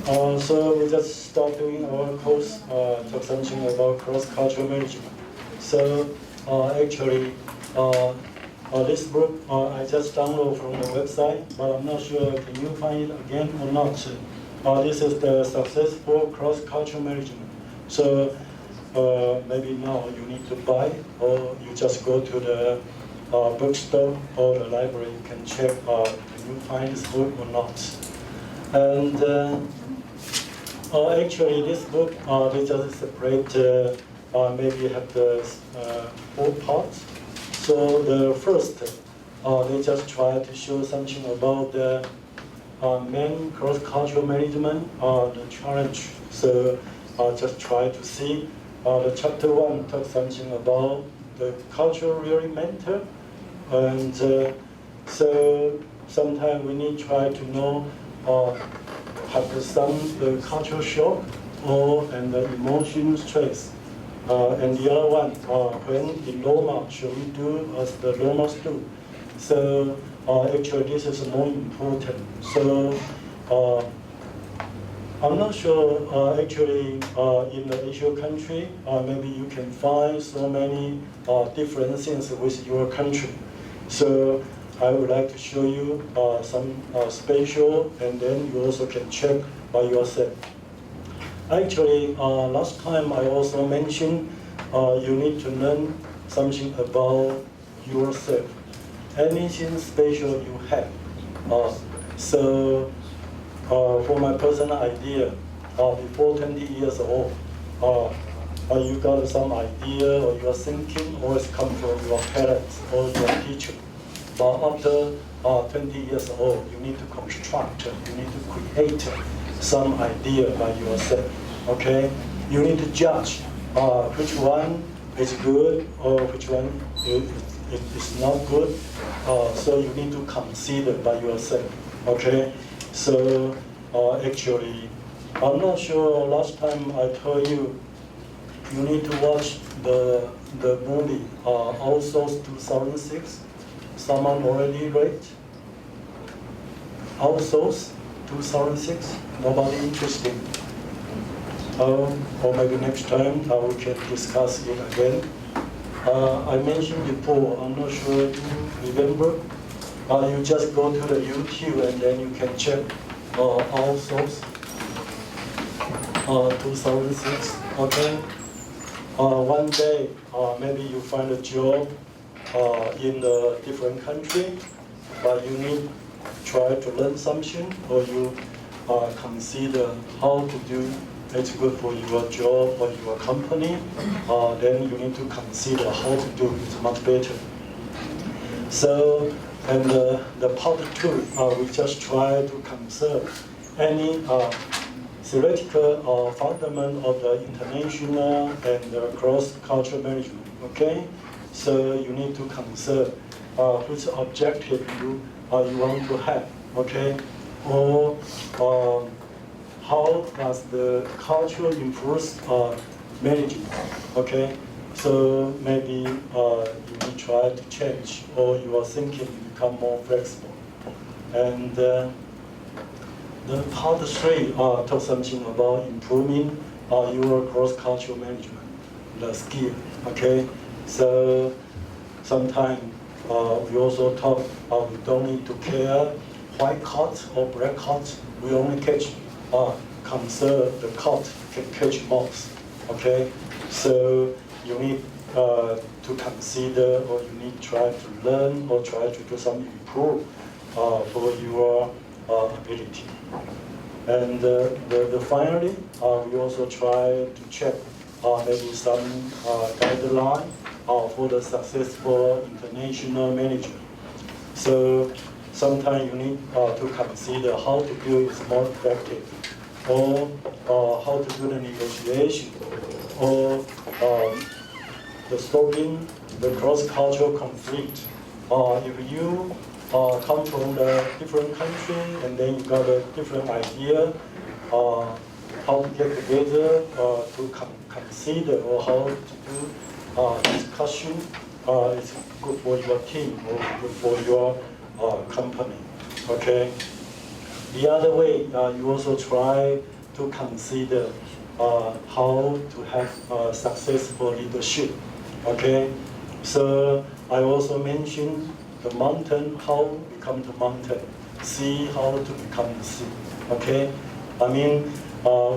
So we just start doing our course, talk something about cross-cultural management. So actually, this book I just downloaded from the website, but I'm not sure can you find it again or not. This is the successful cross-cultural management. So maybe now you need to buy, or you just go to the bookstore or the library. You can check can you find this book or not. And actually, this book they just separate. Maybe have the 4 parts. So the first, they just try to show something about the main cross-cultural management, the challenge. So just try to see the chapter 1 talks something about the culture really matter, and so sometimes we need to try to know have some cultural shock or and the emotion stress. And the other one, when in Roma, should we do as the Romans do? So actually this is more important. So I'm not sure actually in the Asian country, maybe you can find so many different things with your country. So I would like to show you some special, and then you also can check by yourself. Actually, last time I also mentioned you need to learn something about yourself. Anything special you have. So for my personal idea, before 20 years old, you got some idea or your thinking always come from your parents or your teacher. But after 20 years old, you need to construct, you need to create some idea by yourself, okay? You need to judge which one is good or which one is not good. So you need to consider by yourself, okay? So actually, I'm not sure, last time I told you, you need to watch the movie, Outsource 2006. Someone already read? Outsource 2006? Nobody interested? Or maybe next time we can discuss it again. I mentioned before, I'm not sure you remember. You just go to the YouTube and then you can check Outsource 2006. Okay. One day, maybe you find a job in a different country, but you need to try to learn something, or you consider how to do it's good for your job or your company, then you need to consider how to do it much better. So, and the part 2, we just try to conserve any theoretical fundament of the international and cross-cultural management, okay? So you need to consider which objective you want to have, okay? Or how does the culture influence management, okay? So maybe you will try to change, or your thinking become more flexible. And the part 3 talks something about improving your cross-cultural management, the skill, okay? So sometimes we also talk, we don't need to care white caught or black caught. We only catch, conserve the caught can catch mouse, okay? So you need to consider, or you need to try to learn or try to do some improve for your ability. And finally, we also try to check maybe some guideline for the successful international management. So sometimes you need to consider how to do it more effective, or how to do the negotiation, or the solving the cross-cultural conflict. If you come from a different country and then you got a different idea, how to get together to consider, or how to do discussion, it's good for your team or good for your company. Okay. The other way, you also try to consider how to have successful leadership. Okay, so I also mentioned the mountain, how become the mountain, sea, how to become the sea. Okay, I mean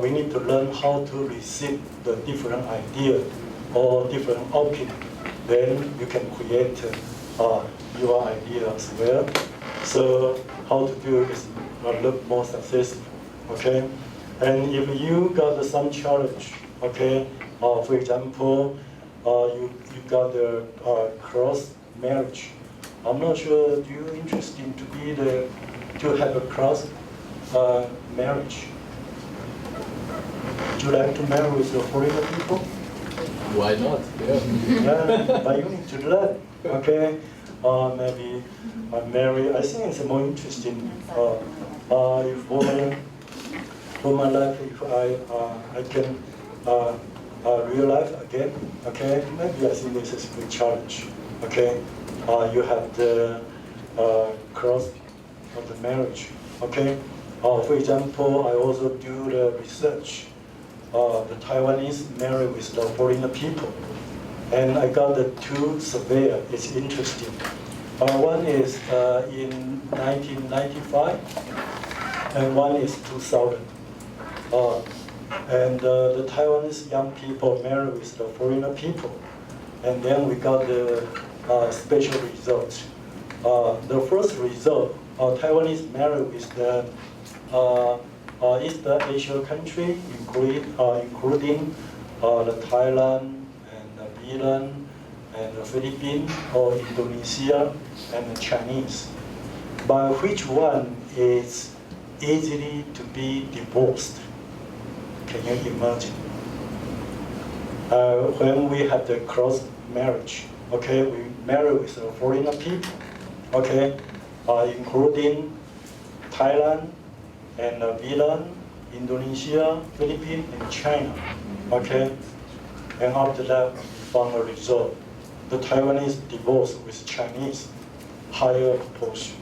we need to learn how to receive the different idea or different opinion. Then you can create your idea as well. So how to do it is a lot more successful. Okay, and if you got some challenge, okay, for example, you got the cross marriage. I'm not sure. Do you interested to have a cross marriage? Would you like to marry with the foreigner people? Why not? Yeah. Yeah, but you need to learn. Okay, maybe marry. I think it's more interesting. If for my life, if I can real life again. Okay, maybe I think this is a good challenge. Okay, you have the cross of the marriage. Okay, for example, I also do the research. The Taiwanese marry with the foreigner people, and I got the two surveys. It's interesting. One is in 1995, and one is 2000. And the Taiwanese young people marry with the foreigner people, and then we got the special results. The first result, Taiwanese marry with the East Asia country, including the Thailand and the Vietnam and the Philippines or Indonesia and the Chinese. But which one is easily to be divorced? Can you imagine? When we have the cross marriage, okay, we marry with the foreigner people, okay, including Thailand and Vietnam, Indonesia, Philippines, and China, okay. And after that, we found a result. The Taiwanese divorced with Chinese, higher proportion.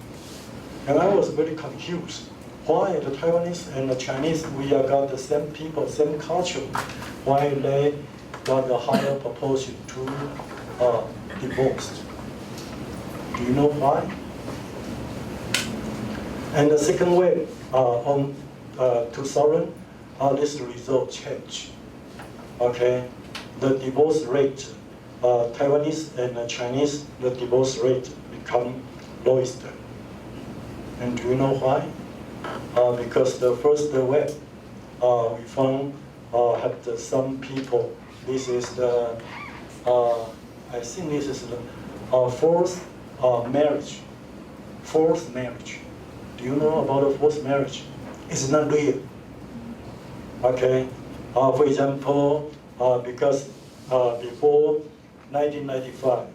And I was very confused. Why the Taiwanese and the Chinese, we got the same people, same culture, why they got the higher proportion to divorced? Do you know why? And the second way, on 2000, this result changed. Okay, the divorce rate, Taiwanese and Chinese, the divorce rate become lowest. And do you know why? Because the first wave, we found had some people. This is the, I think this is the fourth marriage. Fourth marriage. Do you know about the fourth marriage? It's not real. Okay. For example, because before 1995,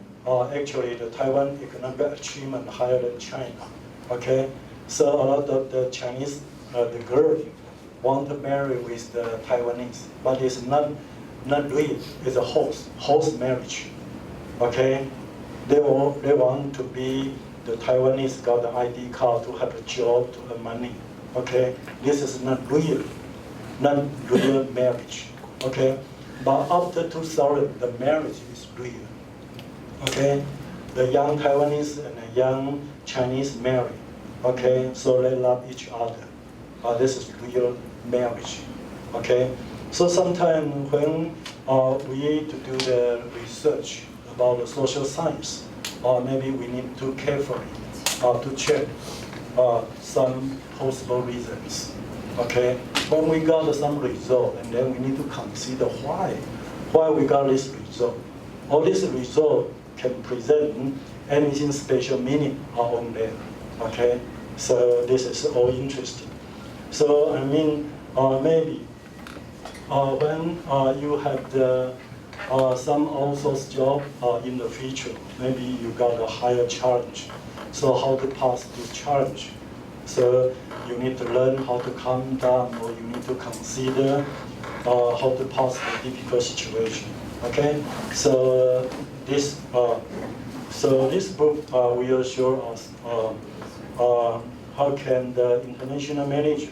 actually the Taiwan economic achievement higher than China. Okay. So a lot of the Chinese, the girls want to marry with the Taiwanese, but it's not real. It's a horse marriage. Okay, they want to be the Taiwanese got the ID card to have a job to earn money. Okay, this is not real marriage. Okay, but after 2000, the marriage is real. Okay, the young Taiwanese and the young Chinese marry. Okay, so they love each other. This is real marriage. Okay, so sometimes when we need to do the research about the social science, maybe we need to carefully to check some possible reasons. Okay, when we got some result, and then we need to consider why we got this result. All this result can present anything special meaning on there. Okay, so this is all interesting. So I mean, maybe when you have the some outsourced job in the future, maybe you got a higher challenge. So how to pass this challenge? So you need to learn how to calm down, or you need to consider how to pass the difficult situation. Okay, so this book will show us how can the international manager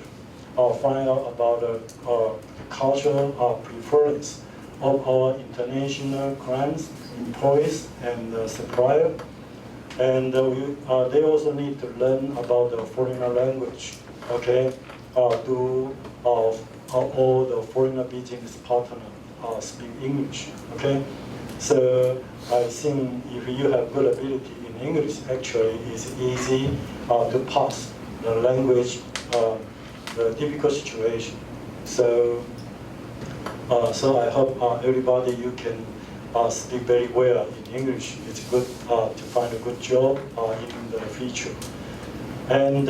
find out about the cultural preference of our international clients, employees, and suppliers. And they also need to learn about the foreign language, okay? Do all the foreign business partners speak English, okay? So I think if you have good ability in English, actually it's easy to pass the language, the difficult situation. So, so I hope everybody you can speak very well in English. It's good to find a good job in the future. And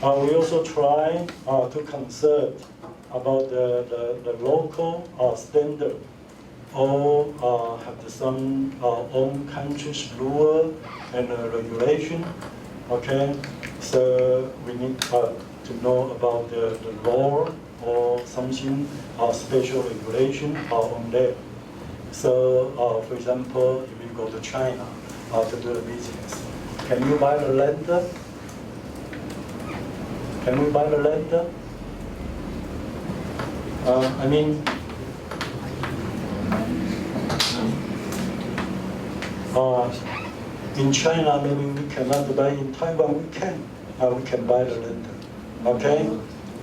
we also try to concern about the local standard. All have some own country's rule and regulation. Okay, so we need to know about the law or something special regulation on there. So, for example, if you go to China to do the business, can you buy the land? Can we buy the land? I mean, in China, maybe we cannot buy. In Taiwan, we can buy the land. Okay,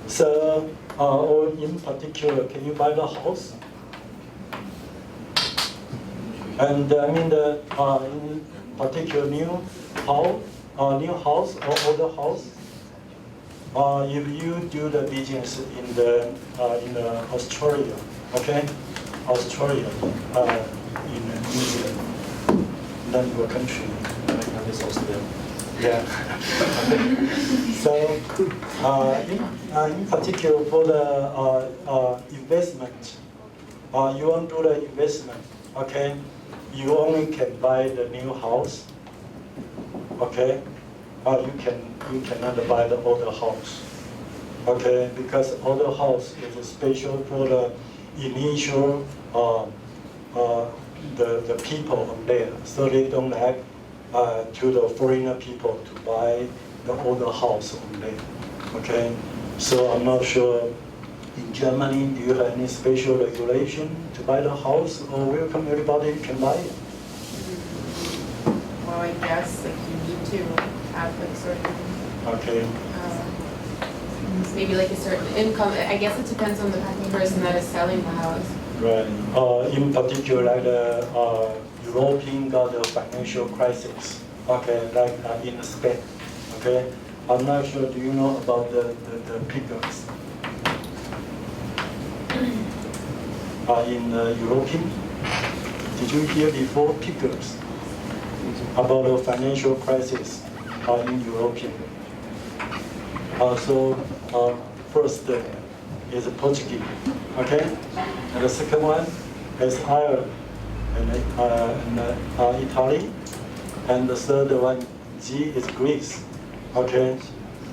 so or in particular, can you buy the house? And I mean the in particular new house or older house. If you do the business in the Australia, okay, Australia, in New Zealand, then your country, is Australia. Yeah. So in particular for the investment, you want to do the investment, okay? You only can buy the new house, okay? You cannot buy the older house, okay? Because older house is special for the initial the people on there, so they don't like to the foreigner people to buy the older house on there, okay? So I'm not sure. In Germany, do you have any special regulation to buy the house, or welcome everybody can buy it? Well, I guess like you need to have like certain, Okay. maybe like a certain income. I guess it depends on the person that is selling the house. Right. In particular, like the European got the financial crisis. Okay, like in Spain. Okay. I'm not sure. Do you know about the figures? In European, did you hear before figures about the financial crisis in European? So first is Portuguese, okay, and the second one is Ireland and Italy, and the third one G is Greece, okay,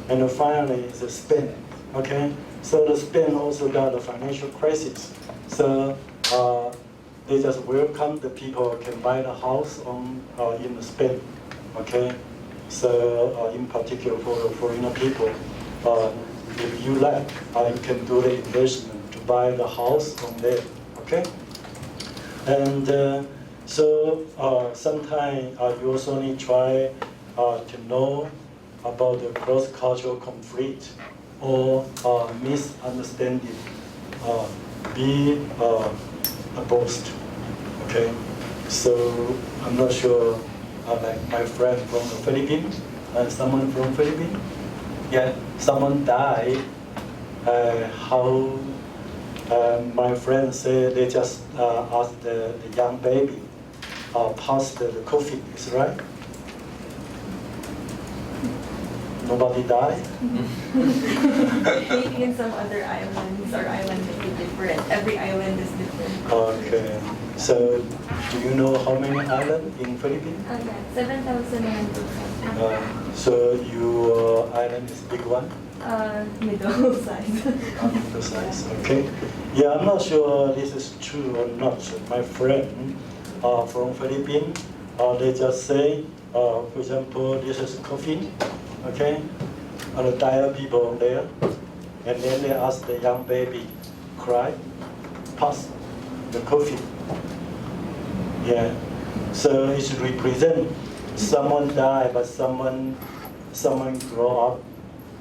and finally is Spain, okay. So the Spain also got a financial crisis. So they just welcome the people can buy the house in Spain, okay? So in particular for the foreigner people, if you like, you can do the investment to buy the house on there, okay? And so sometimes you also need to try to know about the cross-cultural conflict or misunderstanding. Be opposed, okay? So I'm not sure, like my friend from the Philippines, someone from Philippines, yeah, someone died. How my friend said they just asked the young baby passed the COVID, is right? Nobody died? Maybe in some other islands or island may be different. Every island is different. Okay. So, do you know how many islands in Philippines? Yeah, 7,100. So your island is big one? Middle size. Middle size. Okay. Yeah, I'm not sure this is true or not. My friend from Philippines, they just say, for example, this is coffee. Okay, and the tired people there, and then they ask the young baby, cry, pass the coffee. Yeah, so it represent someone die, but someone grow up.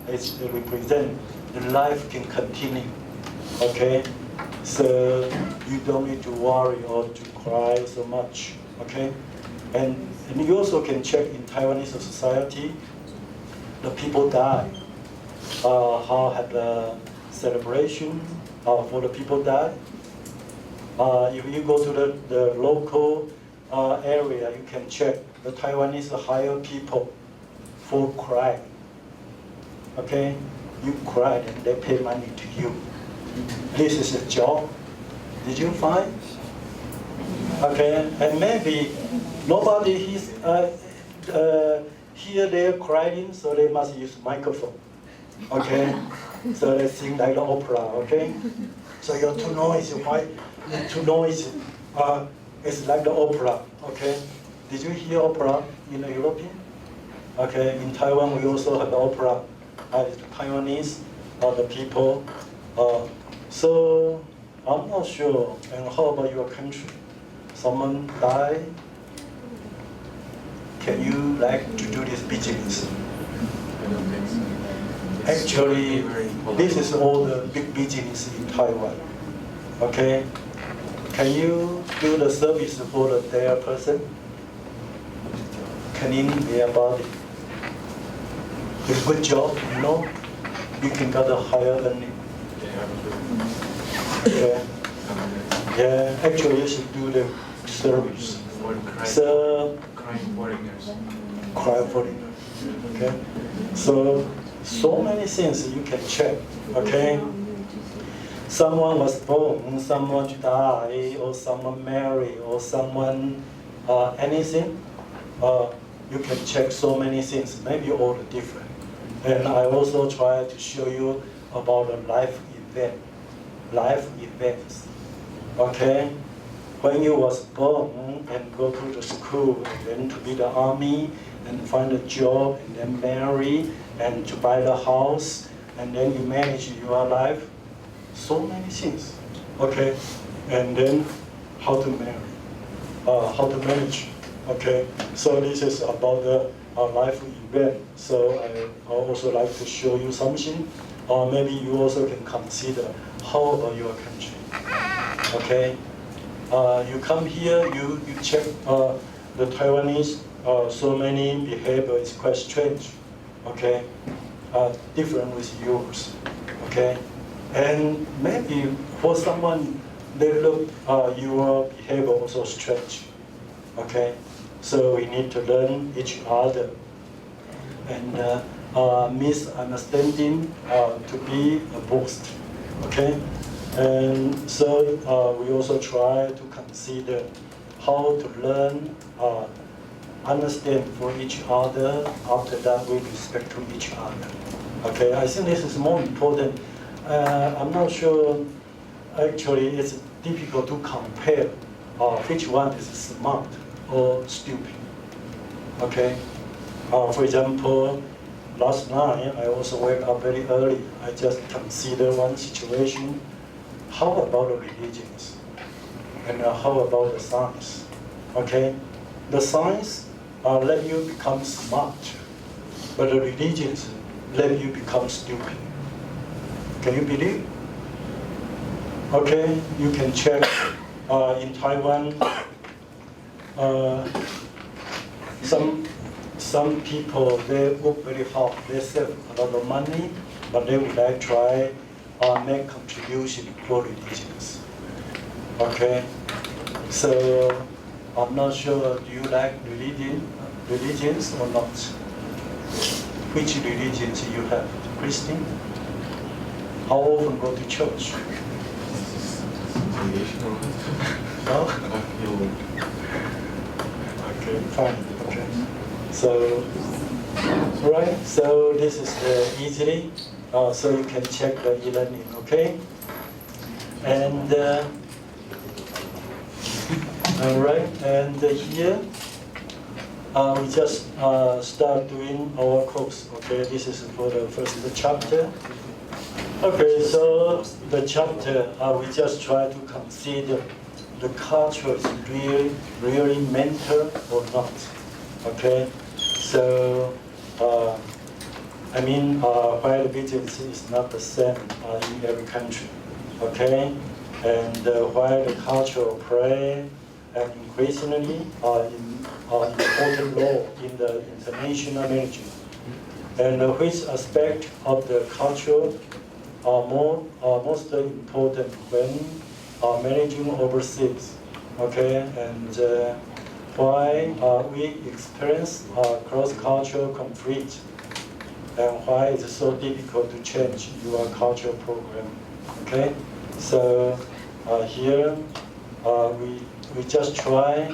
It represent the life can continue. Okay, so you don't need to worry or to cry so much. Okay, and you also can check in Taiwanese society, the people die. How had the celebration for the people die? If you go to the local area, you can check the Taiwanese hire people for crying. Okay, you cried and they pay money to you. This is a job. Did you find? Okay, and maybe nobody hear their crying, so they must use microphone. Okay, so they sing like the opera. Okay, so you're too noisy. Why? Too noisy. It's like the opera. Okay, did you hear opera in the European? Okay, in Taiwan we also have the opera. The Taiwanese the people. So I'm not sure. And how about your country? Someone die? Can you like to do this business? I don't think so. Actually, this is all the big business in Taiwan. Okay? Can you do the service for the dead person? Clean their body. It's a good job, you know? You can get a higher earning. Yeah. Yeah, actually you should do the service. So, Crying foreigners. cry for it. Okay? So many things you can check. Okay? Someone was born, someone died, or someone married, or someone anything. You can check so many things, maybe all different. And I also try to show you about the life events. Okay? When you was born and go to the school, and then to be the army, and find a job, and then marry, and to buy the house, and then you manage your life. So many things. Okay? And then how to marry, how to manage. Okay? So this is about the life event. So I also like to show you something. Or maybe you also can consider how about your country. Okay? You come here, you check the Taiwanese, so many behavior is quite strange, okay? Different with yours, okay? And maybe for someone, they look your behavior also strange, okay? So we need to learn each other. And misunderstanding to be a boost, okay? And so we also try to consider how to learn, understand for each other. After that, we respect to each other. Okay, I think this is more important. I'm not sure. Actually, it's difficult to compare which one is smart or stupid. Okay. For example, last night I also woke up very early. I just consider one situation. How about the religions? And how about the science? Okay? The science let you become smart, but the religions let you become stupid. Can you believe? Okay, you can check in Taiwan. Some people, they work very hard, they save a lot of money, but they would like try make contribution for religions. Okay, so I'm not sure. Do you like religions or not? Which religions you have? Christian? How often go to church? No? Okay, fine. Okay. So, right. So this is the easily. So you can check the e-learning, okay? And all right, and here we just start doing our course. Okay, this is for the first chapter. Okay, so the chapter, we just try to consider the culture is really mental or not. Okay, so I mean, while business is not the same in every country. Okay, and while the culture play an increasingly important role in the international management, and which aspect of the culture are most important when managing overseas, okay, and why we experience cross-cultural conflict, and why it's so difficult to change your cultural program, okay? So here we just try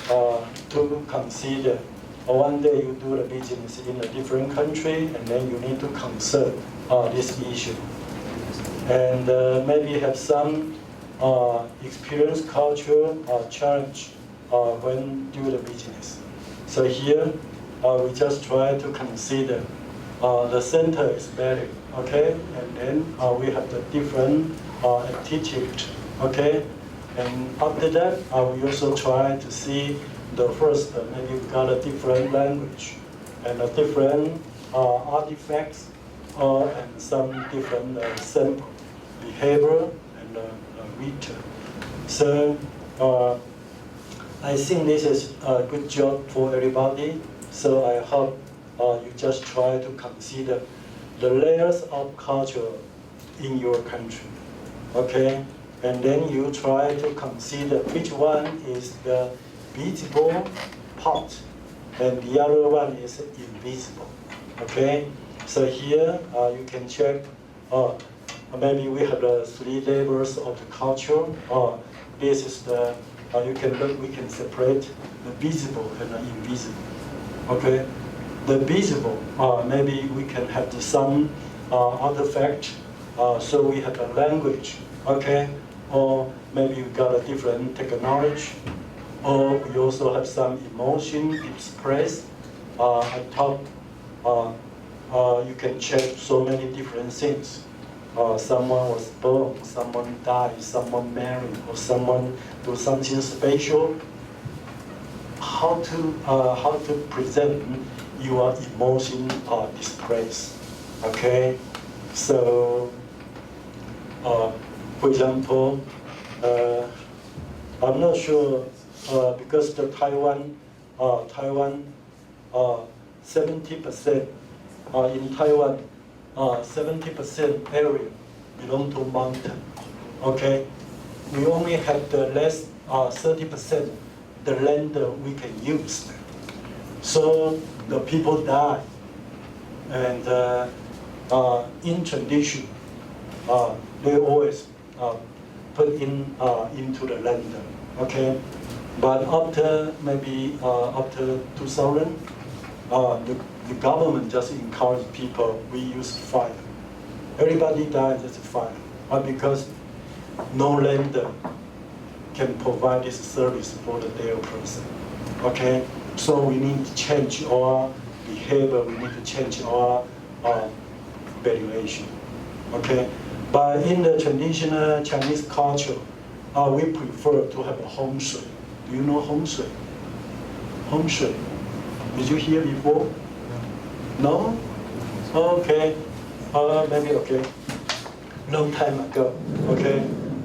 to consider one day you do the business in a different country, and then you need to consider this issue. And maybe have some experience cultural challenge when do the business. So here we just try to consider the center is value, okay? And then we have the different attitude, okay? And after that, we also try to see the first, maybe we got a different language and a different artifacts and some different sample behavior and return. So I think this is a good job for everybody. So I hope you just try to consider the layers of culture in your country, okay? And then you try to consider which one is the visible part, and the other one is invisible, okay? So here you can check, maybe we have the three levels of the culture. This is the, you can look, we can separate the visible and the invisible, okay? The visible, maybe we can have some artifact, so we have a language, okay? Or maybe we got a different technology, or we also have some emotion expressed at top. You can check so many different things. Someone was born, someone died, someone married, or someone do something special. How to present your emotion displays, okay? So, for example, I'm not sure because the Taiwan, 70% in Taiwan, 70% area belong to mountain. Okay, we only have the less 30% the land we can use. So the people die, and in tradition, they always put into the land. Okay, but after maybe after 2000, the government just encouraged people, we use fire. Everybody dies just fire, because no land can provide this service for the their person. Okay, so we need to change our behavior. We need to change our valuation. Okay, but in the traditional Chinese culture, we prefer to have a home shui. Do you know home shui? Home shui. Did you hear before? No? Okay. Maybe okay. Long time ago. Okay.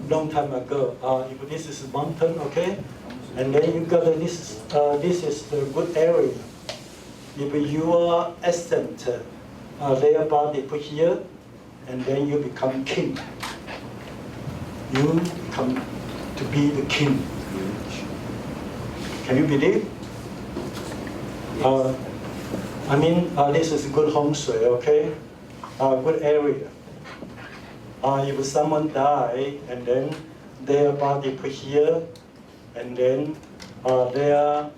Long time ago. If this is a mountain, okay, and then you got this. This is the good area. If your ascent, their body put here, and then you become king. You become to be the king. Can you believe? I mean, this is good home shui, okay? Good area. If someone die, and then their body put here, and then their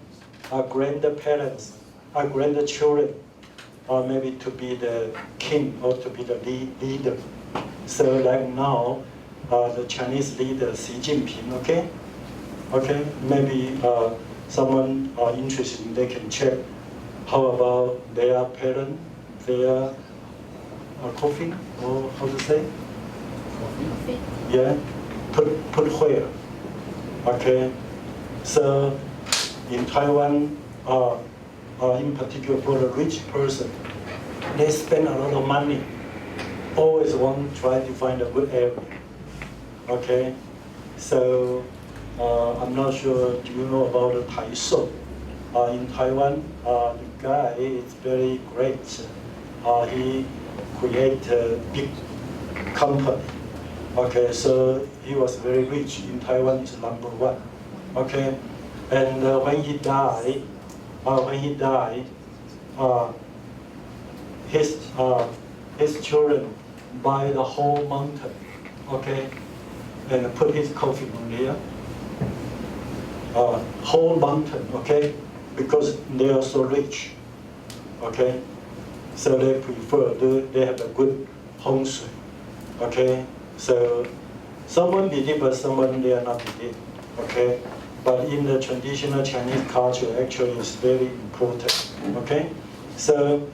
grandparents, grandchildren, or maybe to be the king or to be the leader. So like now, the Chinese leader Xi Jinping, okay? Okay, maybe someone interested, they can check how about their parent, their coffin, or how to say? Yeah, put where? Okay, so in Taiwan, in particular for the rich person, they spend a lot of money. Always want to try to find a good area. Okay, so I'm not sure. Do you know about the Tai So? In Taiwan, the guy is very great. He created a big company. Okay, so he was very rich in Taiwan. Is #1. Okay, and when he died, his children buy the whole mountain. Okay, and put his coffin on there. Whole mountain. Okay, because they are so rich. Okay, so they prefer they have a good home sui. Okay. So, someone believe, but someone they are not believe, okay? But in the traditional Chinese culture, actually, it's very important, okay? So,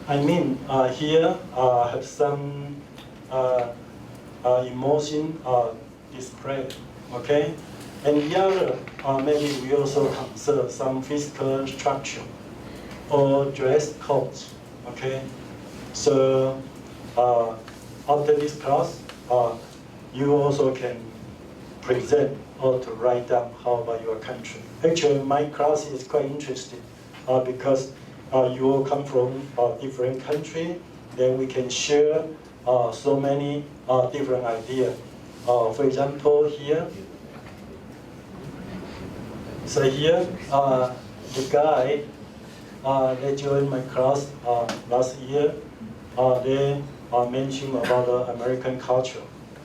I mean, here have some emotion displayed, okay? And the other, maybe we also consider some physical structure or dress codes, okay? So, after this class, you also can present or to write down how about your country. Actually, my class is quite interesting because you all come from different country. Then we can share so many different ideas. For example, here. So here, the guy they joined my class last year. They mentioned about the American culture.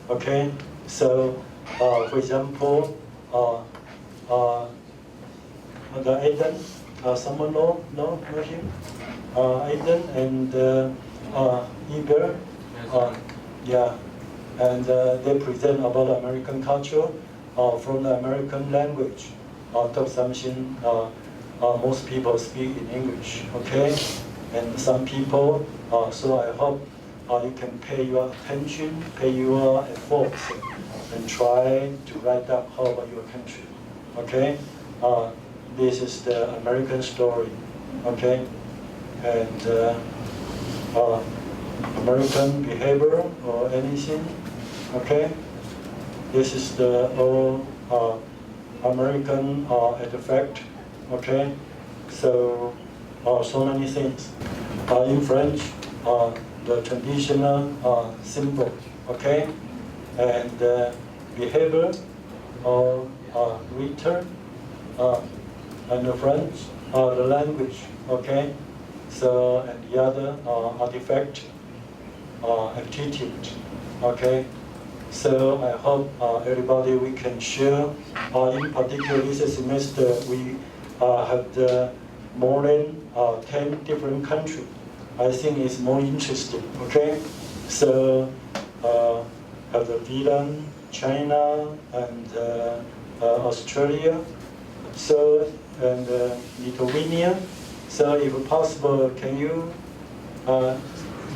Okay, so for example, the Aiden, someone know him? Aiden and Eber, yeah, and they present about American culture from the American language. Talk something most people speak in English. Okay, and some people. So I hope you can pay your attention, pay your efforts, and try to write down how about your country. Okay, this is the American story. Okay, and American behavior or anything. Okay, this is the all American artifact. Okay, so so many things. In French, the traditional symbol. Okay, and behavior or return, and the French, the language. Okay, so and the other artifact, attitude. Okay. So I hope everybody we can share. In particular, this semester we have more than 10 different countries. I think it's more interesting. Okay, so have the Vietnam, China, and Australia. So and Lithuania. So if possible, can you?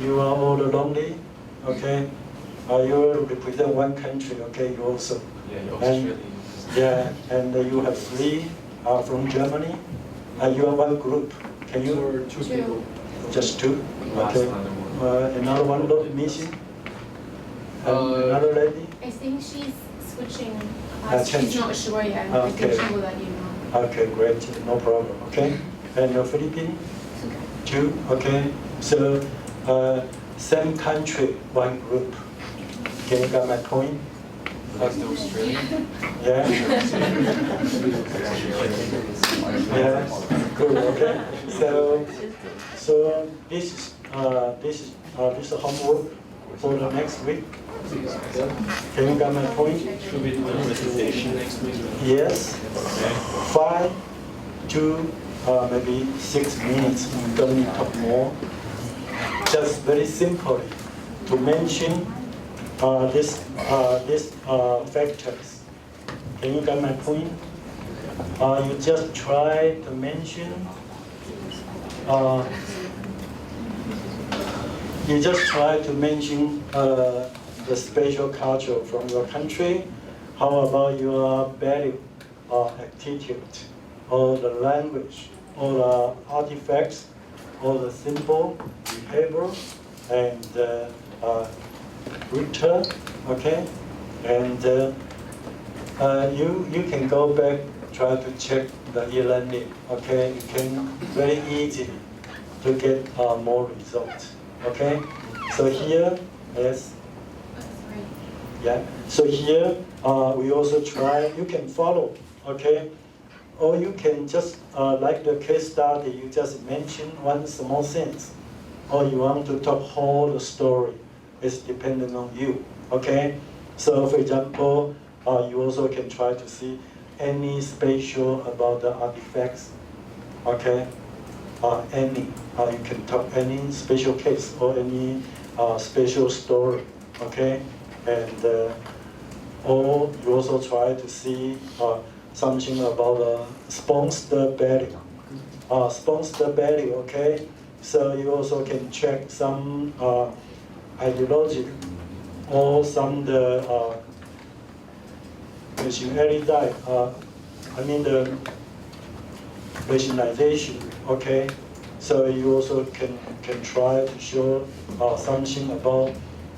You are all lonely. Okay. You will represent one country, okay, you also. Yeah, Australia. Yeah, and you have 3 from Germany. You are one group. Can you? Or 2 people. Just 2? Last Okay. another one. Another one missing? Another lady? I think she's switching. Change. She's not sure yet. I Okay. think she will let you know. Okay, great, no problem, okay. And your Philippines? 2, okay. So, same country, one group. Can you get my point? That's the Australia. Yeah? Yeah, good, okay. So this is homework for the next week. Can you get my point? Should we do a presentation next week? Yes. Okay. 5 to maybe 6 minutes. We don't need to talk more. Just very simply to mention these factors. Can you get my point? You just try to mention you just try to mention the special culture from your country. How about your value or attitude, or the language, or the artifacts, or the symbol, behavior, and return, okay? And you can go back, try to check the e-learning, okay? You can very easily to get more results, okay? So here, yes, Sorry. yeah. So here, we also try, you can follow, okay? Or you can just, like the case study, you just mention one small sentence. Or you want to talk whole the story. It's dependent on you, okay? So for example, you also can try to see any special about the artifacts, okay? Any, you can talk any special case or any special story, okay? And or you also try to see something about sponsor value. Sponsor value, okay? So you also can check some ideology or some the the rationalization, okay? So you also can try to show something about,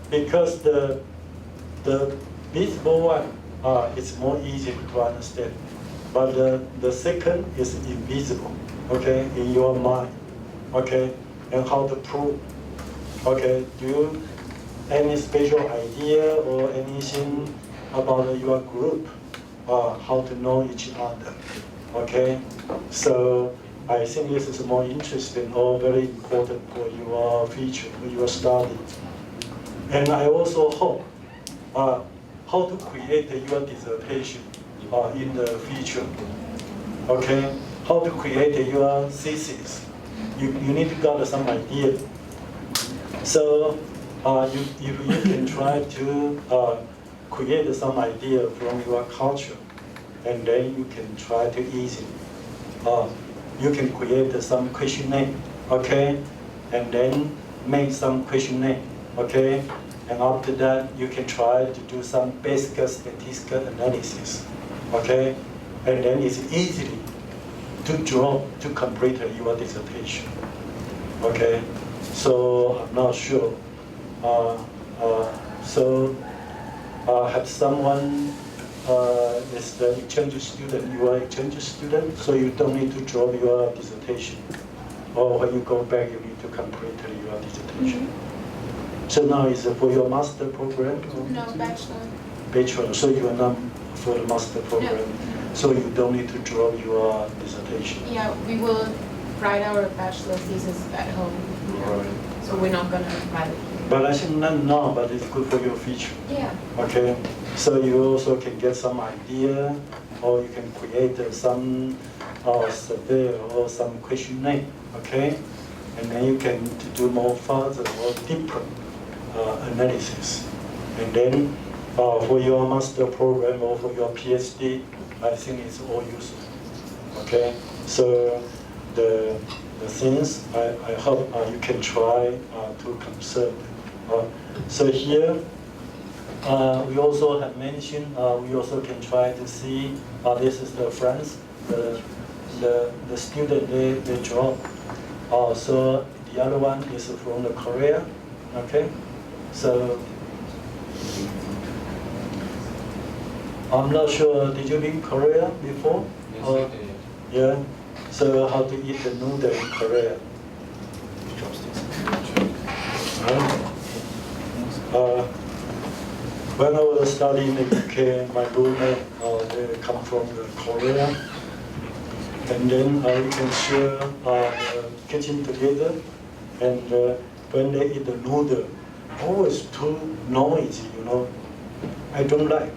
because the visible one is more easy to understand, but the second is invisible, okay, in your mind, okay, and how to prove, okay, do you any special idea or anything about your group, how to know each other, okay? So I think this is more interesting or very important for your future, for your study. And I also hope how to create your dissertation in the future, okay? How to create your thesis. You need to gather some idea. So you can try to create some idea from your culture, and then you can try to easily. You can create some questionnaire, okay, and then make some questionnaire, okay, and after that you can try to do some basic statistical analysis, okay, and then it's easily to draw to complete your dissertation, okay. So I'm not sure. Have someone is the exchange student, you are exchange student, so you don't need to draw your dissertation. Or when you go back, you need to complete your dissertation. So now is it for your master program? Or? No, bachelor. Bachelor, so you are not for the master program. No. So you don't need to draw your dissertation. Yeah, we will write our bachelor thesis at home. Right. So we're not gonna write it here. But I think not now, but it's good for your future. Yeah. Okay, so you also can get some idea, or you can create some survey or some questionnaire, okay? And then you can do more further or deeper analysis. And then for your master program or for your PhD, I think it's all useful, okay? So the things I hope you can try to conserve. So here, we also have mentioned, we also can try to see, this is the friends, the student they draw. So the other one is from the Korea, okay? So, I'm not sure, did you been Korea before? Yes, I did. Yeah, so how to eat the noodle in Korea? When I was studying in the UK, my roommate, they come from Korea. And then we can share the kitchen together. And when they eat the noodle, always too noisy, you know. I don't like.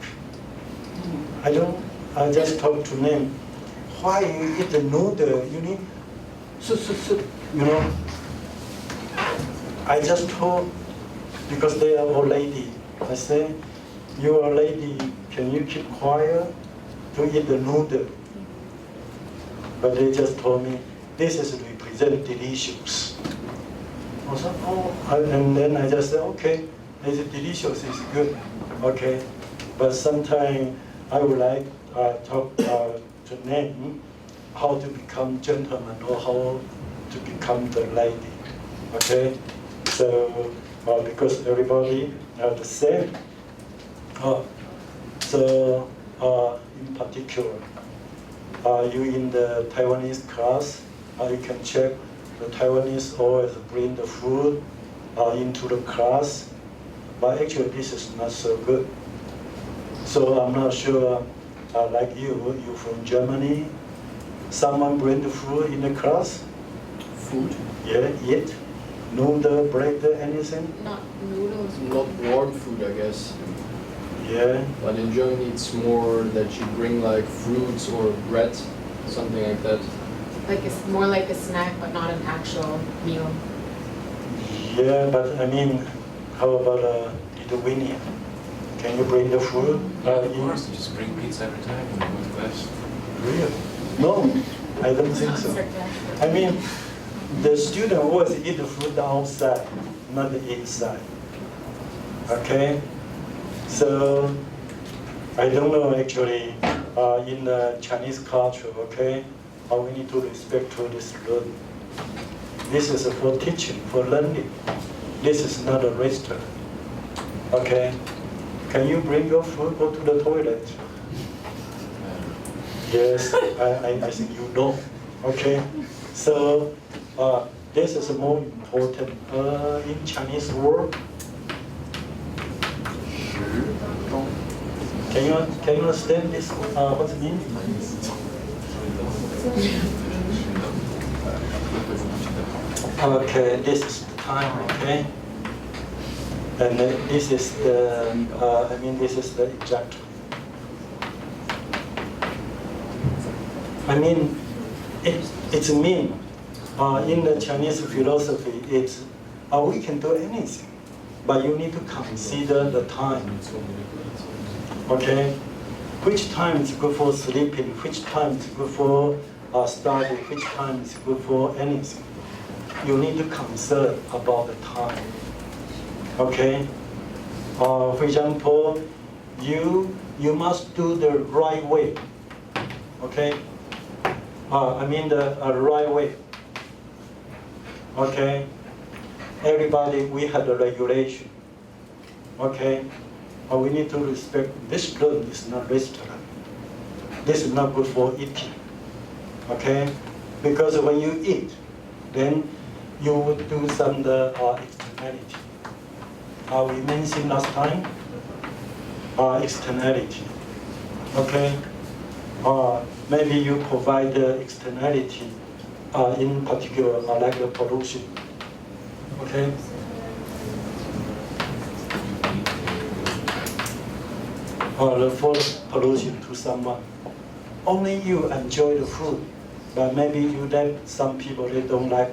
I just talk to them, why you eat the noodle? You need, you know. I just told, because they are all lady, I say, you are a lady, can you keep quiet to eat the noodle? But they just told me, this is represent delicious. And then I just said, okay, it's delicious, it's good, okay. But sometimes I would like talk to them how to become gentleman or how to become the lady, okay. So because everybody are the same. So in particular, you in the Taiwanese class, you can check the Taiwanese always bring the food into the class, but actually this is not so good. So I'm not sure, like you from Germany, someone bring the food in the class? Food? Yeah, eat? Noodle, bread, anything? Not noodles. Not warm food, I guess. Yeah. But in Germany, it's more that you bring like fruits or bread, something like that. Like it's more like a snack, but not an actual meal. Yeah, but I mean, how about Lithuania? Can you bring the food? Of course, you just bring pizza every time when you go to class. Really? No, I don't think so. I mean, the student always eat the food outside, not the inside. Okay? So, I don't know actually, in the Chinese culture, okay, we need to respect to this learning. This is for teaching, for learning. This is not a restaurant. Okay? Can you bring your food, go to the toilet? Yes, I think you know. Okay? So, this is more important in Chinese word. Can you understand this? What's it mean? Okay, this is the time. Okay, and this is the. I mean, this is the exact. I mean, it's mean. In the Chinese philosophy, it's we can do anything, but you need to consider the time. Okay, which time is good for sleeping? Which time is good for study? Which time is good for anything? You need to consider about the time. Okay. For example, you must do the right way. Okay. I mean the right way. Okay. Everybody, we have the regulation. Okay. We need to respect this room is not restaurant. This is not good for eating. Okay? Because when you eat, then you would do some externality. We mentioned last time externality. Okay? Maybe you provide the externality in particular like the pollution. Okay? Or the food pollution to someone. Only you enjoy the food, but maybe you let some people they don't like,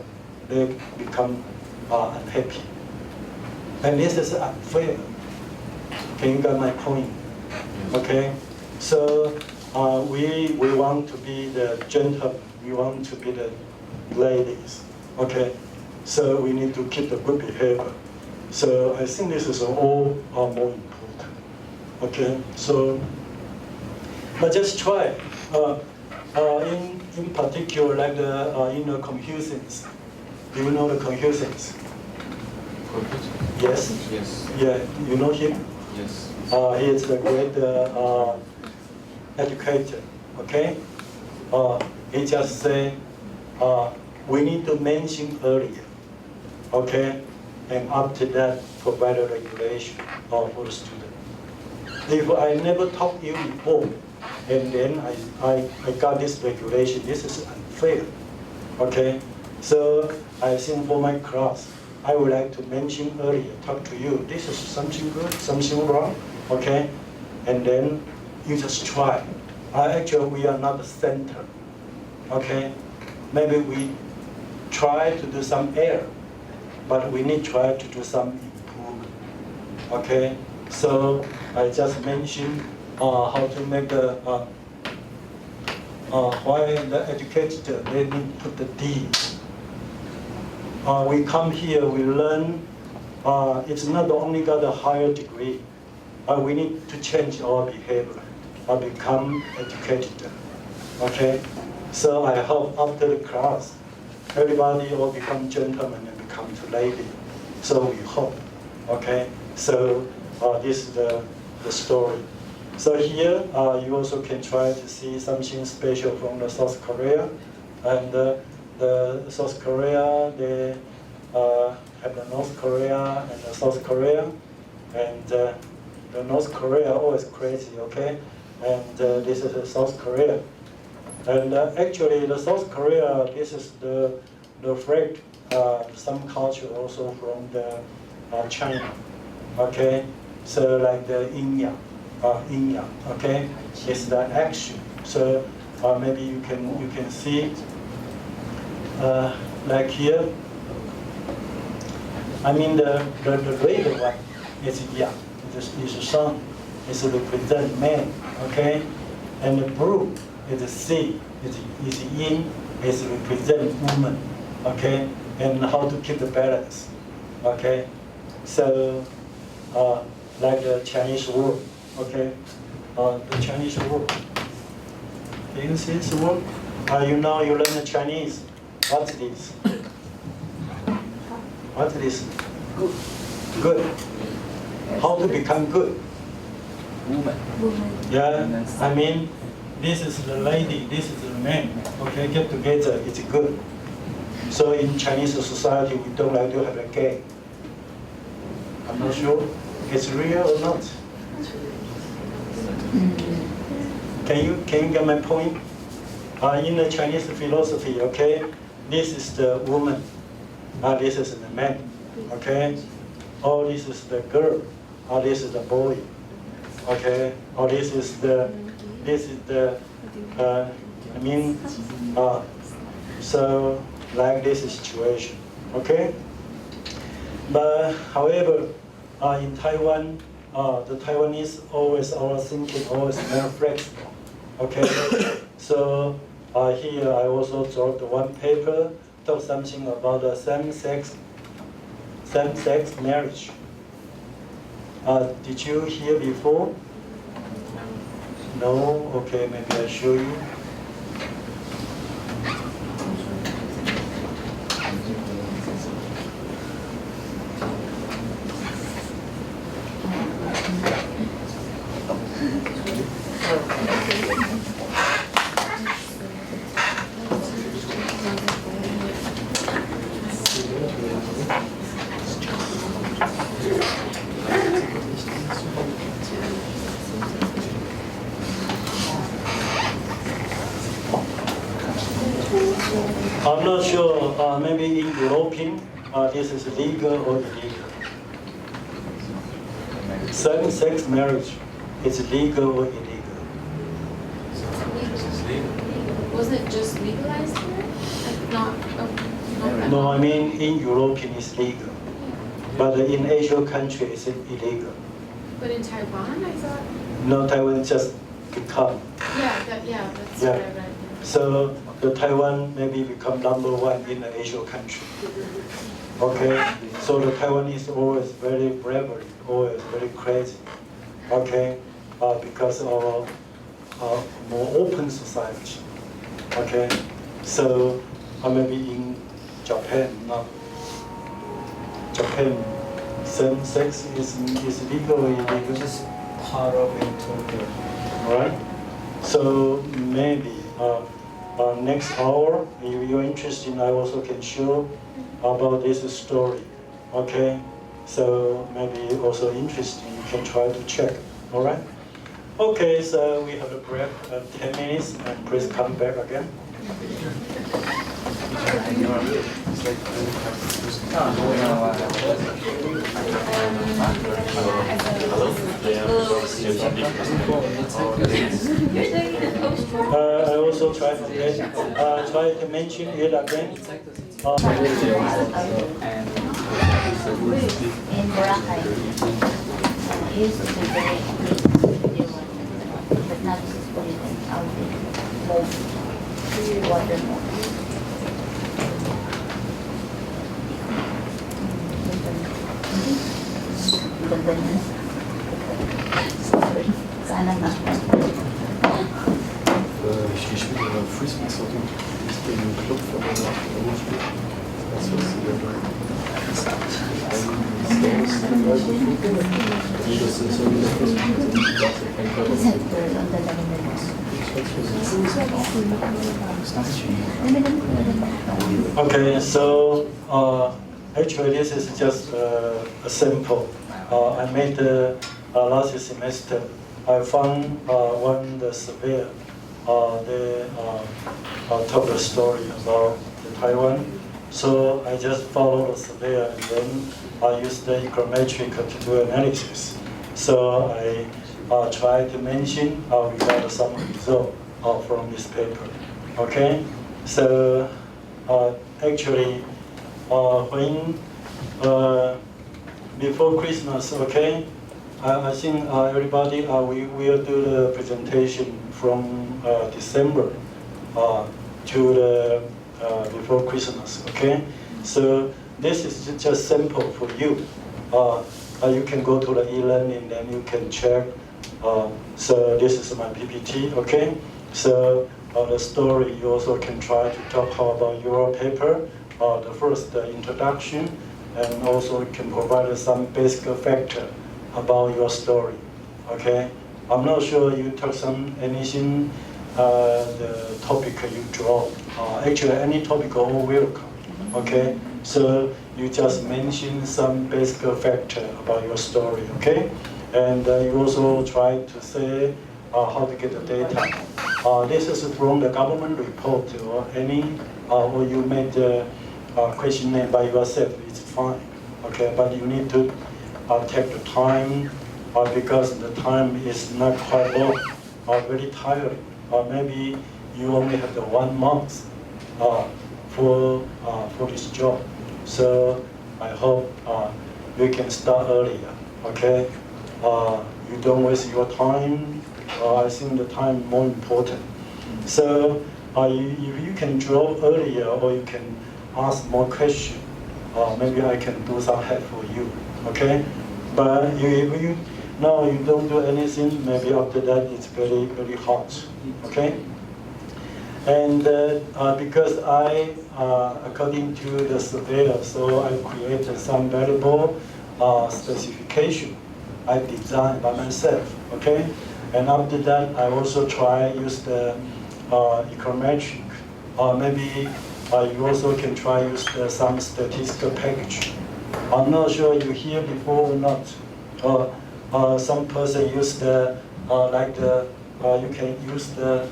they become unhappy. And this is unfair. Can you get my point? Okay? So we want to be the gentlemen, we want to be the ladies. Okay? So we need to keep the good behavior. So I think this is all more important. Okay, so, but just try. In particular, like the Confucians. Do you know the Confucians? Yes. Yes. Yeah, you know him. Yes. He is a great educator. Okay. He just say we need to mention earlier. Okay, and after that provide a regulation for the student. If I never taught you before, and then I got this regulation, this is unfair. Okay? So I think for my class, I would like to mention earlier, talk to you, this is something good, something wrong, okay? And then you just try. Actually, we are not the center, okay? Maybe we try to do some error, but we need to try to do some improvement, okay? So I just mentioned how to make the why the educator they need to put the D. we come here, we learn. It's not only got a higher degree. We need to change our behavior, become educated. Okay? So I hope after the class, everybody will become gentlemen and become lady. So we hope. Okay? So this is the story. So here you also can try to see something special from the South Korea. And the South Korea, they have the North Korea and the South Korea. And the North Korea always crazy, okay? And this is the South Korea. And actually the South Korea, this is the flag, some culture also from the China, okay? So like the India, okay? It's the action. So maybe you can see like here. I mean the red one is yeah, is the sun, is represent man, okay? And the blue is the sea, is yin, is represent woman, okay? And how to keep the balance, okay? So like the Chinese word, okay? The Chinese word. Can you see this word? You know you learn the Chinese. What's this? What is good? Good. How to become good? Woman. Yeah, I mean, this is the lady, this is the man. Okay, get together, it's good. So in Chinese society, we don't like to have a gay. I'm not sure it's real or not. Can you get my point? In the Chinese philosophy, okay, this is the woman. This is the man, okay? Or this is the girl, or this is the boy, okay? Or this is the, I mean, so like this situation, okay? But however, in Taiwan, the Taiwanese always our thinking always very flexible, okay? So here I also dropped one paper. Talk something about the same-sex marriage. Did you hear before? No? Okay, maybe I'll show you. I'm not sure, maybe in European, this is legal or illegal. Same-sex marriage is legal or illegal? Wasn't it just legalized here? Not No, I mean in European it's legal, but in Asian countries it's illegal. But in Taiwan, I thought. No, Taiwan just become. Yeah, that's Yeah. what I read. So the Taiwan maybe become #1 in the Asian country. Okay, so the Taiwanese always very bravery, always very crazy. Okay, because of more open society. Okay, so maybe in Japan, Japan, same-sex is legal or illegal? Just part of in Tokyo. All right. So maybe next hour, if you're interested, I also can show about this story. Okay. So maybe also interesting, you can try to check. All right. Okay. So we have a break 10 minutes, and please come back again. I also try to mention it again. In Boracay, used to be very but now this is put it in out water. Sorry. Sana nga. Ich spiele ja Frisbee zocken. Ich bin im Club von der Berufsschule. Das ist Okay, so actually this is just a sample. I made last semester. I found one the surveyor. They told a story about the Taiwan. So I just follow the surveyor and then I use the econometric to do analysis. So I try to mention we got some result from this paper. Okay, so actually when before Christmas, okay, I think everybody we will do the presentation from December to the before Christmas. Okay, so this is just sample for you. You can go to the e-learning, then you can check. So this is my PPT. Okay, so the story you also can try to talk about your paper. The first introduction, and also can provide some basic factor about your story. Okay, I'm not sure you talk anything the topic you draw. Actually, any topic all welcome. Okay, so you just mention some basic factor about your story. Okay, and you also try to say how to get the data. This is from the government report or any, or you made the questionnaire by yourself. It's fine. Okay, but you need to take the time because the time is not quite long or very tiring. Maybe you only have the 1 month for this job. So I hope you can start earlier. Okay, you don't waste your time. I think the time more important. So if you can draw earlier or you can ask more questions, maybe I can do some help for you. Okay, but if you now you don't do anything, maybe after that it's very very hot. Okay, and because I according to the surveyor, so I created some variable specification I designed by myself. Okay, and after that I also try use the econometric. Maybe you also can try use some statistical package. I'm not sure you hear before or not. Some person use the like the you can use the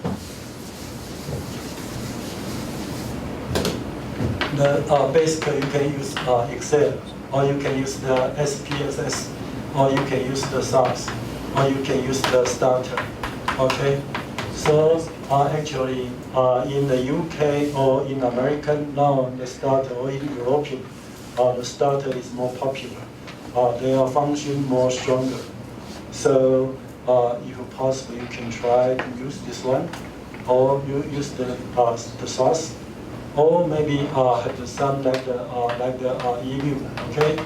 basically you can use Excel, or you can use the SPSS, or you can use the SAS, or you can use the starter. Okay, so actually in the UK or in American now the starter, or in European the starter is more popular. Their function more stronger. So if possible, you can try to use this one, or you use the SAS, or maybe have some like the EU. Okay.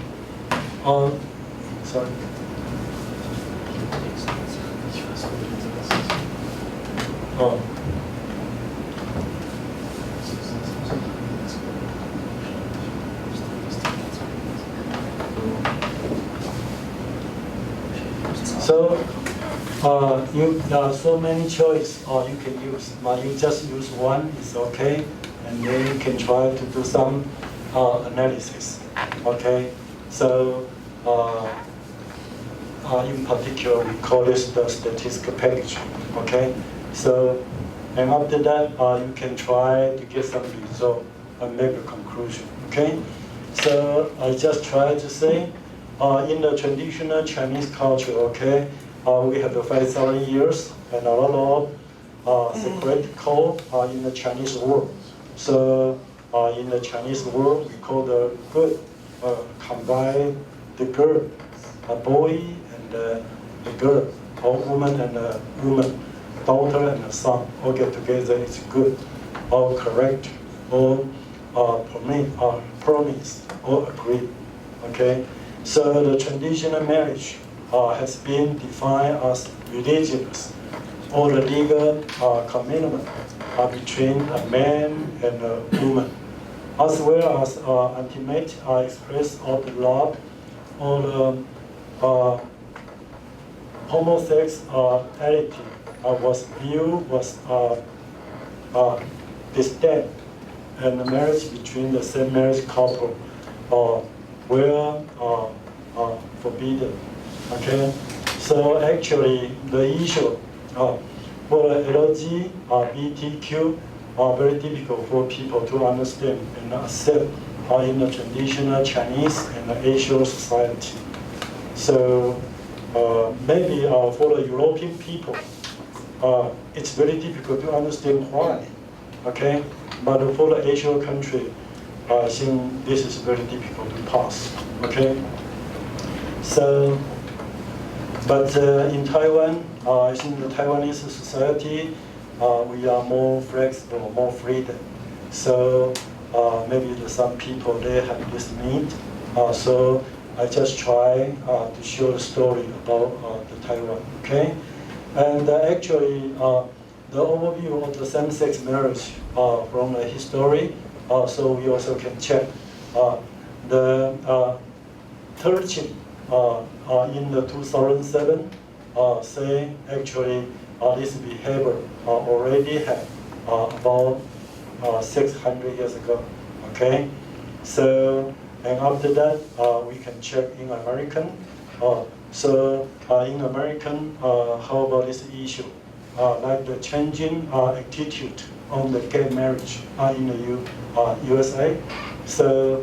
Sorry. So you so many choice you can use. But you just use one, it's okay, and then you can try to do some analysis. Okay, so in particular we call this the statistical package. Okay, so and after that you can try to get some result and make a conclusion. Okay, so I just try to say. In the traditional Chinese culture, okay, we have the 5,000 years and a lot of secret code in the Chinese world. So in the Chinese world, we call the good combine the girl, a boy and the girl, or woman and a woman, daughter and a son, all get together. It's good, or correct, or promise, or agree. Okay. So the traditional marriage has been defined as religious or the legal commitment between a man and a woman, as well as intimate express of the love or the homosexuality was viewed was distinct, and the marriage between the same marriage couple were forbidden. Okay, so actually the issue for the LGBTQ are very difficult for people to understand and accept in the traditional Chinese and Asian society. So maybe for the European people, it's very difficult to understand why. Okay, but for the Asian country, I think this is very difficult to pass. Okay, so but in Taiwan, I think the Taiwanese society, we are more flexible, more freedom. So maybe some people they have this need. So I just try to show the story about the Taiwan. Okay, and actually the overview of the same-sex marriage from the history. So we also can check the 13 in the 2007 say actually this behavior already had about 600 years ago. Okay, so and after that we can check in American. So in American, how about this issue? Like the changing attitude on the gay marriage in the USA. So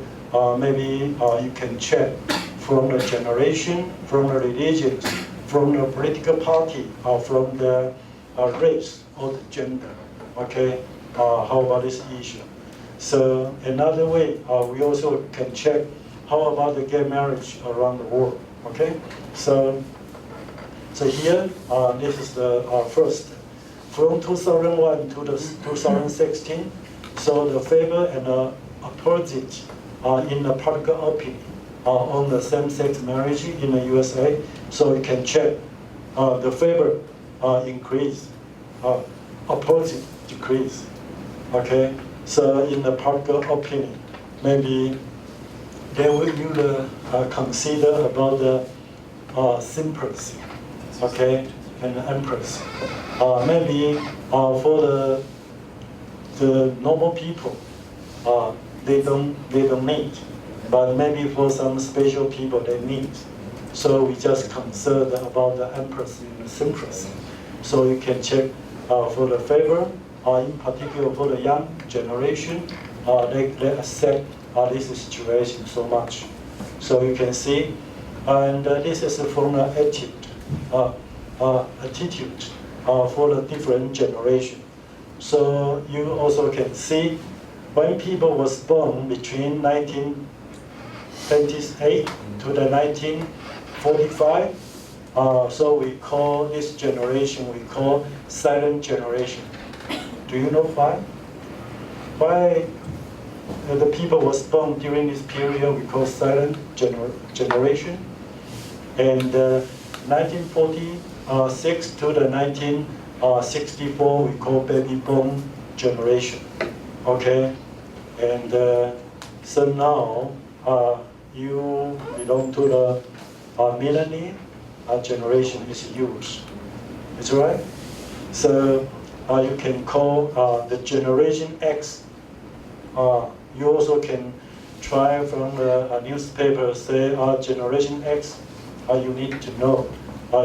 maybe you can check from the generation, from the religion, from the political party, from the race or the gender. Okay, how about this issue? So another way, we also can check how about the gay marriage around the world. Okay, so here this is the first from 2001 to the 2016. So the favor and the opposite in the political opinion on the same-sex marriage in the USA. So you can check the favor increase, opposite decrease. Okay, so in the political opinion, maybe they will you consider about the sympathy, okay, and the empress. Maybe for the normal people, they don't need, but maybe for some special people they need. So we just concerned about the empress and the sympathy. So you can check for the favor, in particular for the young generation, they accept this situation so much. So you can see, and this is from the attitude for the different generation. So you also can see when people was born between 1928 to the 1945, so we call this generation, we call silent generation. Do you know why? Why the people was born during this period we call silent generation? And 1946 to the 1964 we call baby boom generation. Okay, and so now you belong to the millennial generation is youth. Is right? So you can call the generation X. You also can try from the newspaper say generation X. You need to know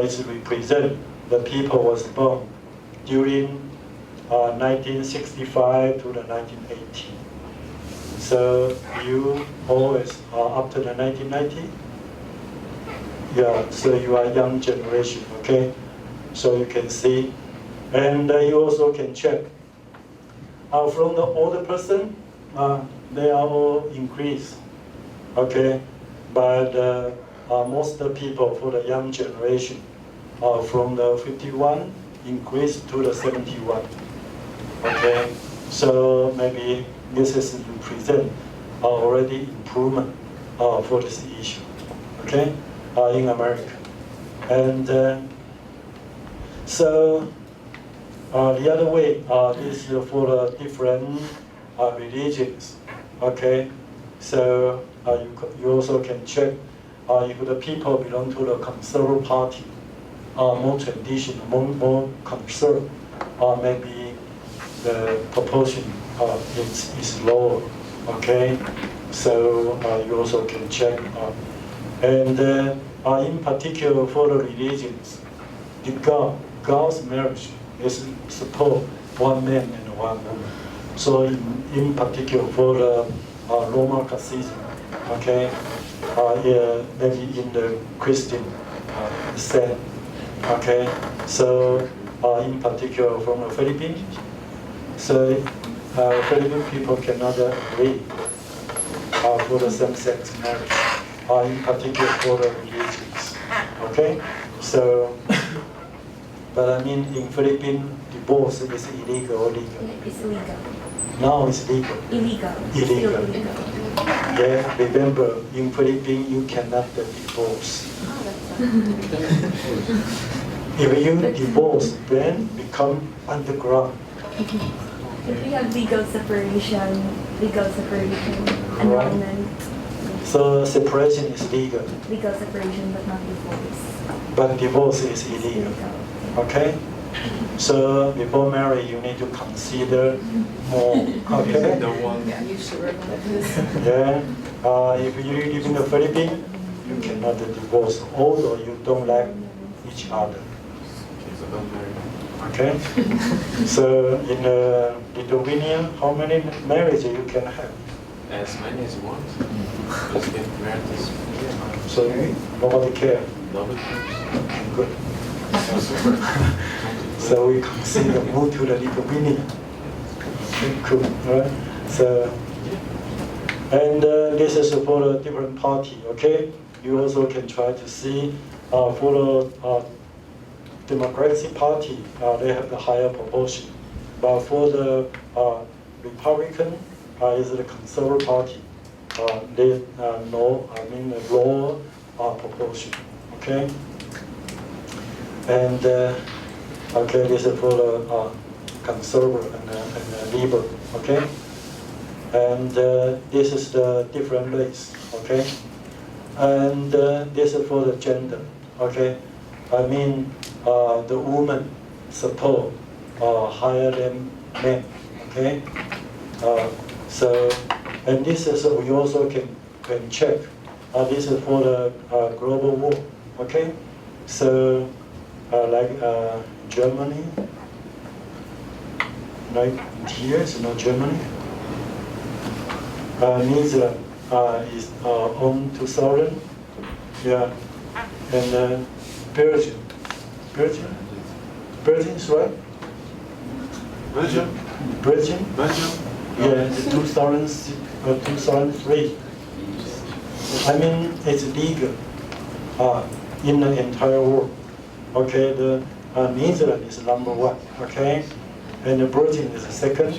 is represent the people was born during 1965 to the 1980. So you always after the 1990. Yeah, so you are young generation. Okay, so you can see, and you also can check from the older person. They are all increased. Okay, but most of the people for the young generation from the 51 increased to the 71. Okay, so maybe this is represent already improvement for this issue. okay, in America. And so the other way is for the different religions, okay. So you also can check if the people belong to the conservative party, more traditional, more conservative, maybe the proportion is lower, okay. So you also can check. And in particular for the religions, God's marriage is support one man and one woman. So in particular for the Roman Catholicism, okay, yeah, maybe in the Christian sect, okay. So in particular from the Philippines, so Philippine people cannot agree for the same-sex marriage, in particular for the religions, okay. So, but I mean in Philippines, divorce is illegal or legal? It's illegal. Now it's legal. Illegal. Illegal. Still illegal. Yeah, remember in Philippines you cannot divorce. If you divorce, then become underground. If we have legal separation, annulment, So separation is legal, legal separation but not divorce. but divorce is illegal. Okay? So before marriage, you need to consider more. Okay? The one. Yeah, you should work on this. Yeah. If you live in the Philippines, you cannot divorce, although you don't like each other. Okay, so don't marry. Okay? So in Lithuania, how many marriages you can have? As many as you want. Just get married as So nobody care. double Good. So we consider move to the Lithuania. Okay, cool, right? So, and this is for a different party, okay? You also can try to see for the Democratic Party, they have the higher proportion. But for the Republican, is the Conservative Party, they lower proportion, okay? And okay, this is for the Conservative and Liberal, okay? And this is the different race, okay? And this is for the gender, okay? I mean, the woman support higher than men, okay? So, and this is, we also can check. This is for the global war, okay? So, like Germany, like here, Germany. New Zealand is on 2000, yeah, and Belgium is right? Belgium? Belgium? Belgium? Yeah, 2003. I mean, it's legal in the entire world. Okay, the New Zealand is number 1. Okay, and the Belgium is the second.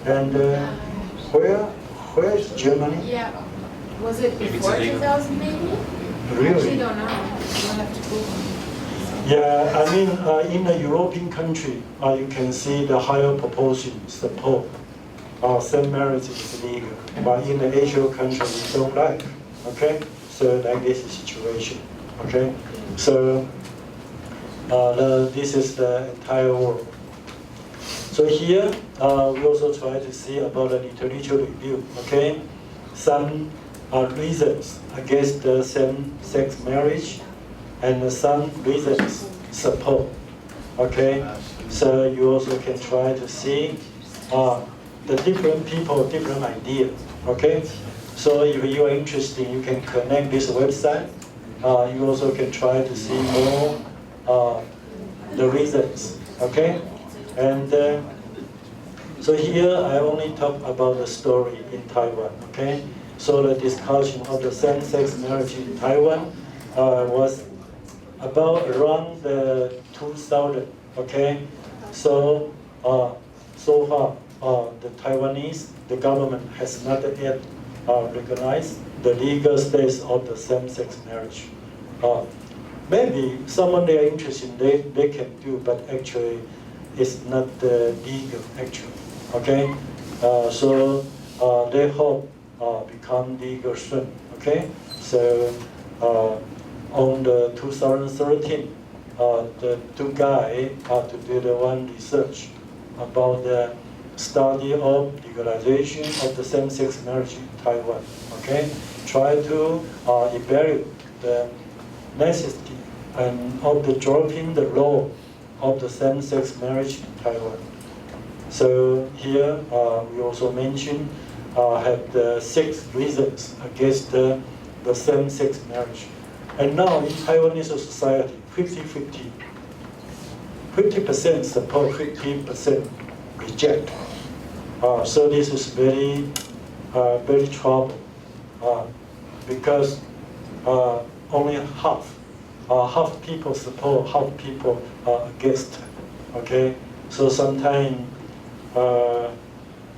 And where is Germany? Yeah. Was it Maybe it's before illegal. 2000 maybe? I actually Really? don't know. We'll have to Google. Yeah, I mean, in a European country, you can see the higher proportion support same marriage is legal, but in the Asian country, we don't like. Okay, so like this situation. Okay, so this is the entire world. So here we also try to see about the literature review. Okay, some reasons against the same-sex marriage, and some reasons support. Okay, so you also can try to see the different people, different ideas. Okay, so if you are interested, you can connect this website. You also can try to see more the reasons. Okay, and so here I only talk about the story in Taiwan. Okay, so the discussion of the same-sex marriage in Taiwan was about around the 2000. Okay, so so far the Taiwanese, the government has not yet recognized the legal status of the same-sex marriage. Maybe someone they are interested in, they can do, but actually it's not legal actually. Okay, so they hope become legal soon. Okay, so on the 2013, the two guys to do the one research about the study of legalization of the same-sex marriage in Taiwan. Okay, try to evaluate the necessity and of the dropping the law of the same-sex marriage in Taiwan. So here we also mention have the 6 reasons against the same-sex marriage. And now in Taiwanese society, 50-50. 50% support, 50% reject. So this is very, very trouble because only half people support, half people are against. Okay, so sometimes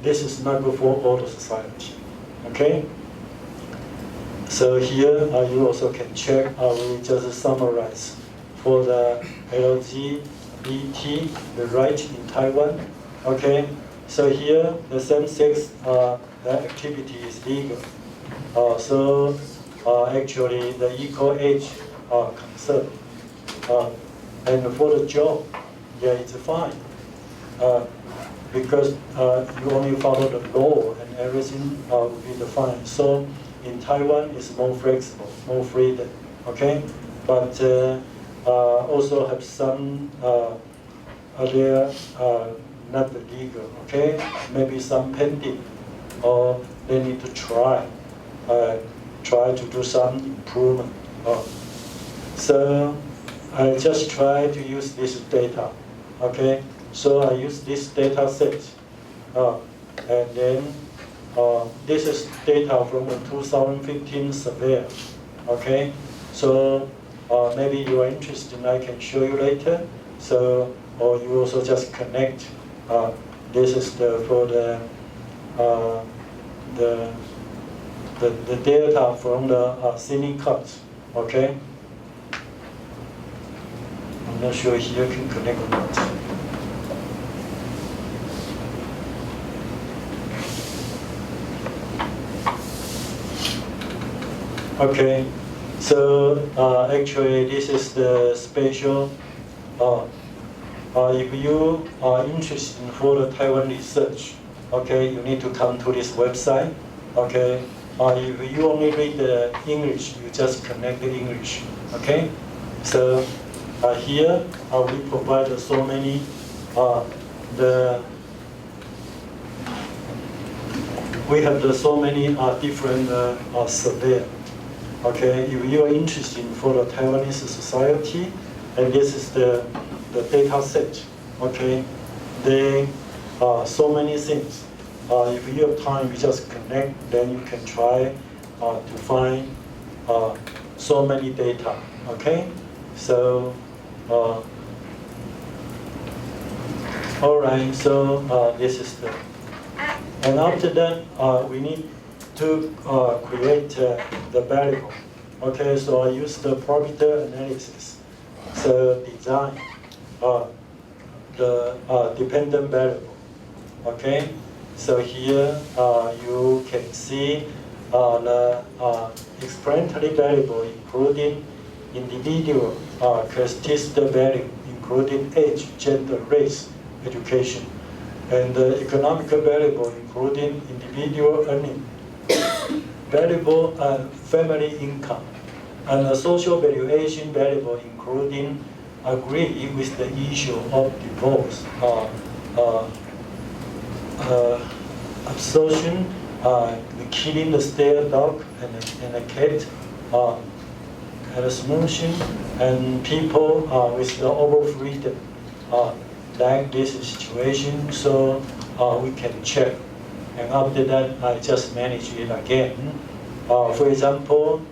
this is not good for all the society. Okay. So here you also can check. We just summarize for the LGBT, the right in Taiwan. Okay. So here the same-sex the activity is legal. So actually the equal age concern. And for the job, yeah, it's fine. Because you only follow the law and everything will be defined. So in Taiwan, it's more flexible, more freedom. Okay, but also have some other not legal. Okay, maybe some pending, or they need to try to do some improvement. So I just try to use this data. Okay, so I use this data set, and then this is data from the 2015 survey. Okay, so maybe you are interested, I can show you later. So, or you also just connect. This is for the data from the cine cuts. Okay, I'm not sure here can connect or not. Okay, so actually this is the special. If you are interested in for the Taiwan research, okay, you need to come to this website. Okay, if you only read the English, you just connect the English. Okay, so here we provide so many we have so many different survey. Okay, if you are interested for the Taiwanese society, and this is the data set. Okay, they so many things. If you have time, you just connect. Then you can try to find so many data. Okay, so all right. So this is the, and after that we need to create the variable. Okay, so I use the parameter analysis. So design the dependent variable. Okay, so here you can see the explanatory variable including individual characteristic value including age, gender, race, education, and the economic variable including individual earning, variable family income, and a social valuation variable including agree with the issue of divorce, absorption, the killing the stray dog and a cat, and a solution, and people with the over freedom like this situation, so we can check. And after that, I just manage it again. For example,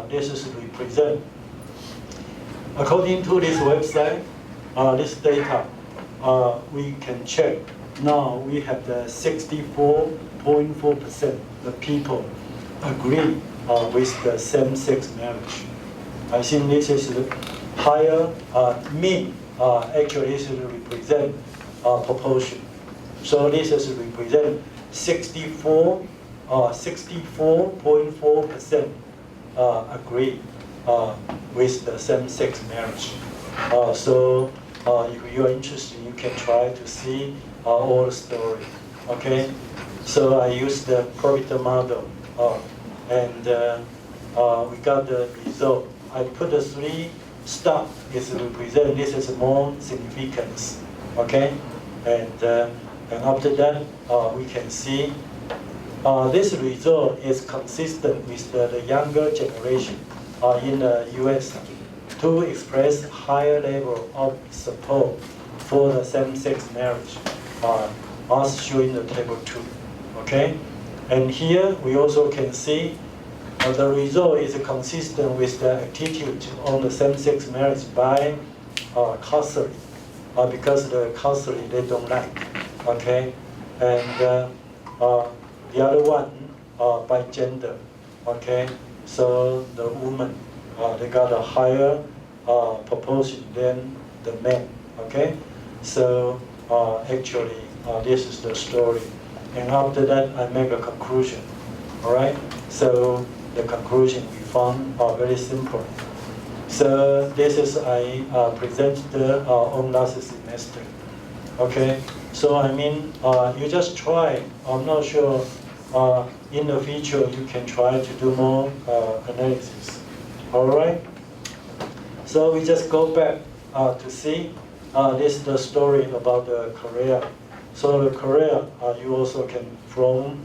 this is represent. According to this website, this data, we can check. Now we have the 64.4% the people agree with the same-sex marriage. I think this is higher mean. Actually, this is represent proportion. So this is represent 64.4% agree with the same-sex marriage. So if you are interested, you can try to see all the story. Okay. So I use the Profiter model, and we got the result. I put the 3 stars is represent. This is more significance. Okay, and after that we can see this result is consistent with the younger generation in the U.S. to express higher level of support for the same-sex marriage, as shown in the table 2. Okay, and here we also can see the result is consistent with the attitude on the same-sex marriage by Catholic, because the Catholic they don't like. Okay, and the other one by gender. Okay, so the woman they got a higher proportion than the men. Okay, so actually this is the story. And after that, I make a conclusion. All right. So the conclusion we found very simple. So this is I presented on last semester. Okay. So I mean, you just try. I'm not sure. In the future, you can try to do more analysis. All right. So we just go back to see. This is the story about Korea. So the Korea, you also can from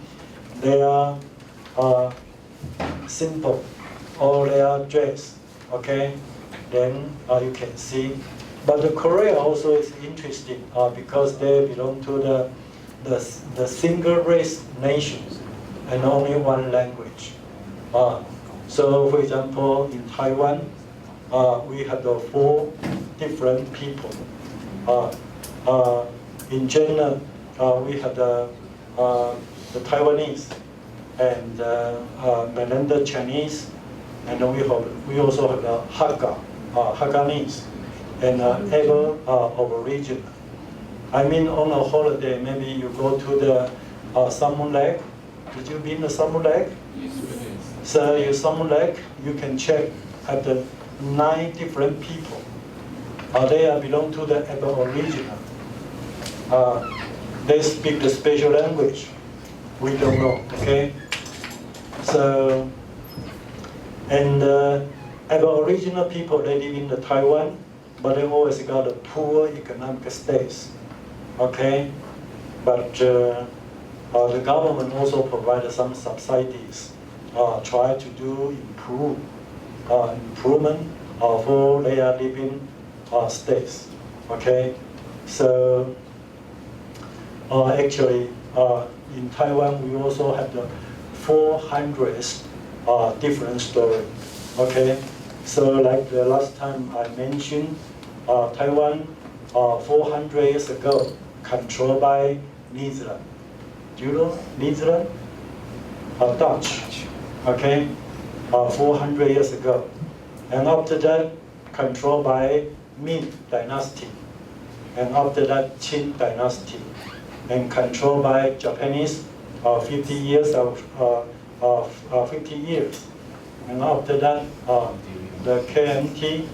their simple or their dress, okay? Then you can see. But the Korea also is interesting because they belong to the single race nation and only one language. So for example, in Taiwan, we have the 4 different people. In China, we have the Taiwanese and mainland Chinese, and we also have the Haganese, and Aboriginal. I mean, on a holiday, maybe you go to the Salmon Lake. Did you been to Salmon Lake? Yes. So you Salmon Lake, you can check at the 9 different people. They belong to the Aboriginal. They speak the special language. We don't know, okay? So, and Aboriginal people, they live in the Taiwan, but they always got a poor economic status, okay? But the government also provided some subsidies, try to do improvement for their living states, okay? So, actually, in Taiwan, we also have the 400 different stories. Okay, so like the last time I mentioned, Taiwan 400 years ago controlled by Netherlands. Do you know Netherlands? Dutch. Okay, 400 years ago, and after that controlled by Ming Dynasty, and after that Qing Dynasty, and controlled by Japanese 50 years, and after that the KMT,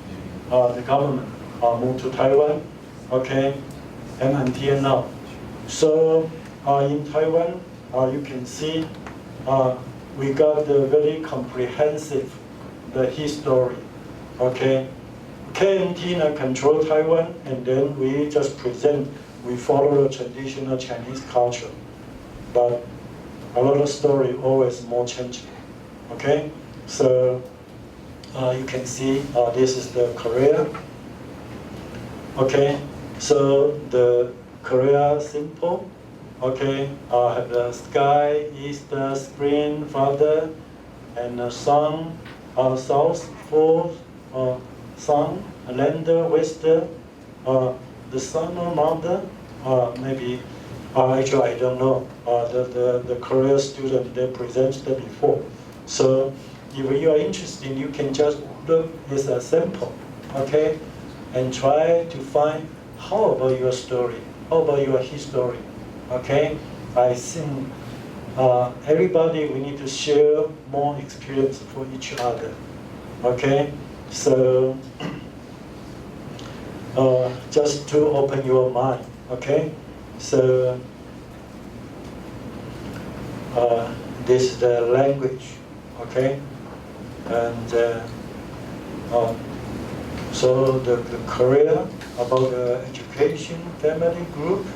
the government moved to Taiwan, okay, and until now. So in Taiwan, you can see we got the very comprehensive the history, okay. KMT control Taiwan, and then we just present. We follow the traditional Chinese culture, but a lot of story always more changing. Okay, so you can see this is the Korea. Okay, so the Korea simple. Okay, have the sky, east, spring, father, and sun, south, fourth, sun, land, west, the sun or mother, maybe. Actually, I don't know. The Korea student they presented before. So if you are interested, you can just look at a sample, okay, and try to find how about your story, how about your history, okay. I think everybody, we need to share more experience for each other, okay. So just to open your mind, okay. So this is the language, okay, and so the career about the education, family group,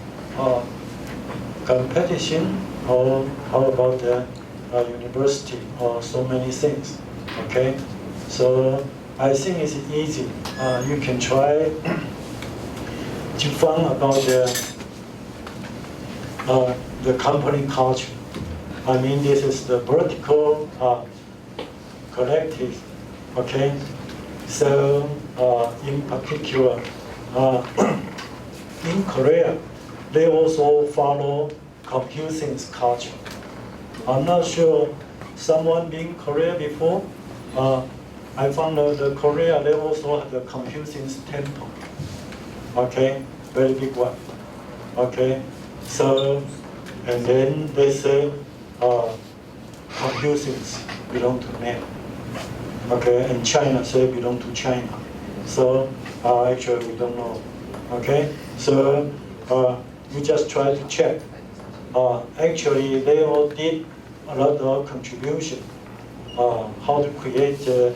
competition, or how about the university, or so many things, okay. So I think it's easy. You can try to find about the company culture. I mean, this is the vertical collective, okay? So, in particular, in Korea, they also follow Confucius culture. I'm not sure someone been in Korea before. I found the Korea, they also have the Confucius temple, okay? Very big one, okay? So, and then they say, Confucius belong to men, okay, and China say belong to China. So actually we don't know, okay. So we just try to check. Actually, they all did a lot of contribution how to create the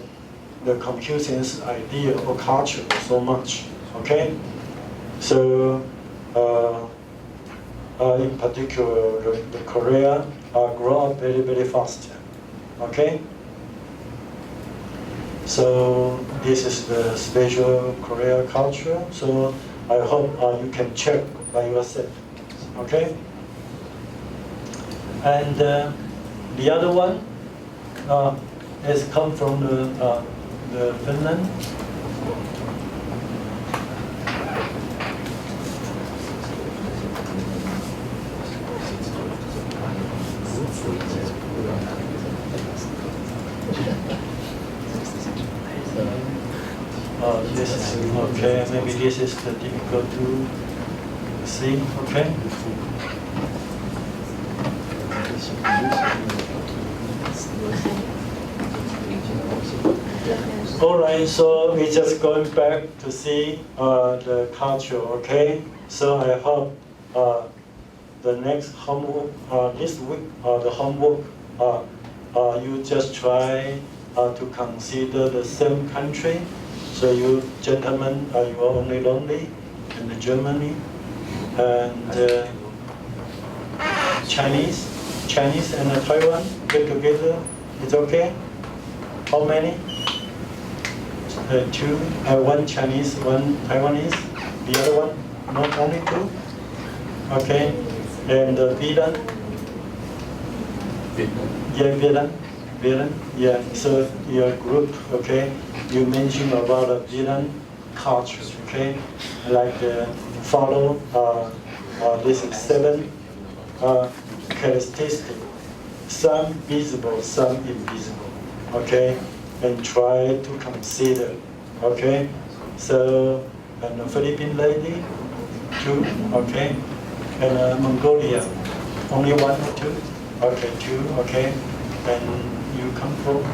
Confucius idea or culture so much, okay. So in particular, the Korea grow up very, very fast, okay? So this is the special Korea culture, so I hope you can check by yourself, okay? And the other one has come from the Finland. This is okay. Maybe this is the difficult to see. Okay. All right. So we're just going back to see the culture. Okay. So I hope the next homework this week the homework you just try to consider the same country. So you gentlemen, you are only lonely in Germany, and Chinese and Taiwan get together. It's okay. How many? Two. One Chinese, one Taiwanese. The other one, not only two. Okay. And Vietnam. Yeah, Vietnam. Yeah. So your group, okay. You mentioned about the Vietnam culture, okay? Like follow this 7 characteristics, some visible, some invisible, okay? And try to consider, okay? So, and a Philippine lady, 2, okay? And Mongolia, only 1 or 2? Okay, 2, okay? And you come from?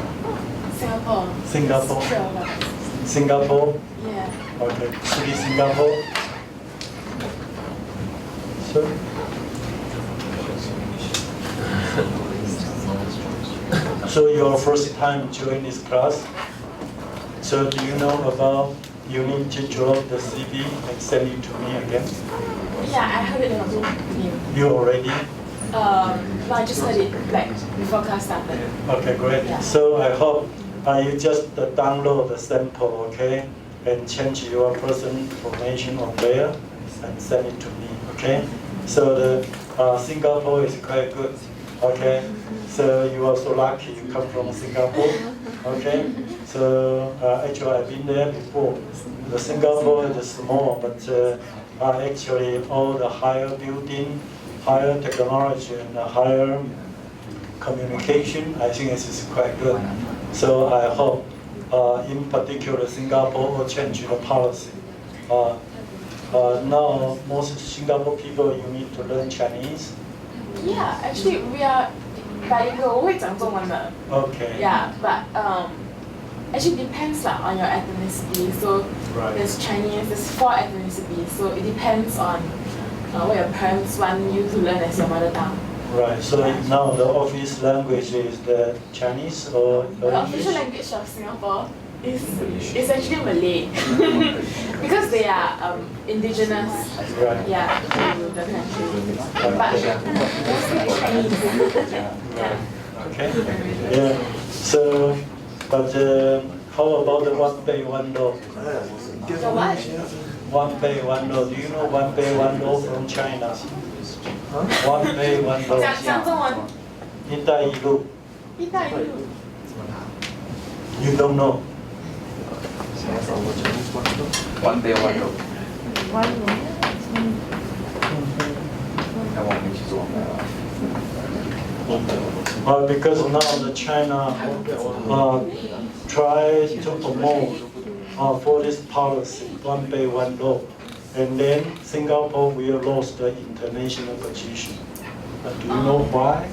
Singapore. Singapore? Yeah. Okay. City Singapore. So? So your first time join this class. So do you know about you need to draw the CV and send it to me again? Yeah, I heard it from you. You already? No, I just heard it like before class started. Okay, great. Yeah. So I hope you just download the sample, okay, and change your personal information on there and send it to me, okay. So the Singapore is quite good, okay. So you are so lucky you come from Singapore, okay. So actually I've been there before. The Singapore is small, but actually all the higher building, higher technology, and higher communication, I think this is quite good. So I hope, in particular, Singapore will change the policy. Now, most Singapore people, you need to learn Chinese. Yeah, actually we are bilingual. 我会讲中文的。 Okay. Yeah, but actually depends lah on your ethnicity. So Right. there's Chinese, there's 4 ethnicities. So it depends on what your parents want you to learn as your mother tongue. Right. So now the office language is the Chinese or The English? official language of Singapore is actually Malay because they are indigenous. Right. Yeah, to the country. But Okay. mostly Chinese. Yeah. Okay. Yeah. So, but how about the one pay one law? The what? One pay one law. Do you know one pay one law from China? One pay one law. 讲中文。一带一路. 一带一路。 You don't know. One day one road。那我们一起做。Because now the China try to promote for this policy, one pay one law, and then Singapore will lose the international position. Do you know why?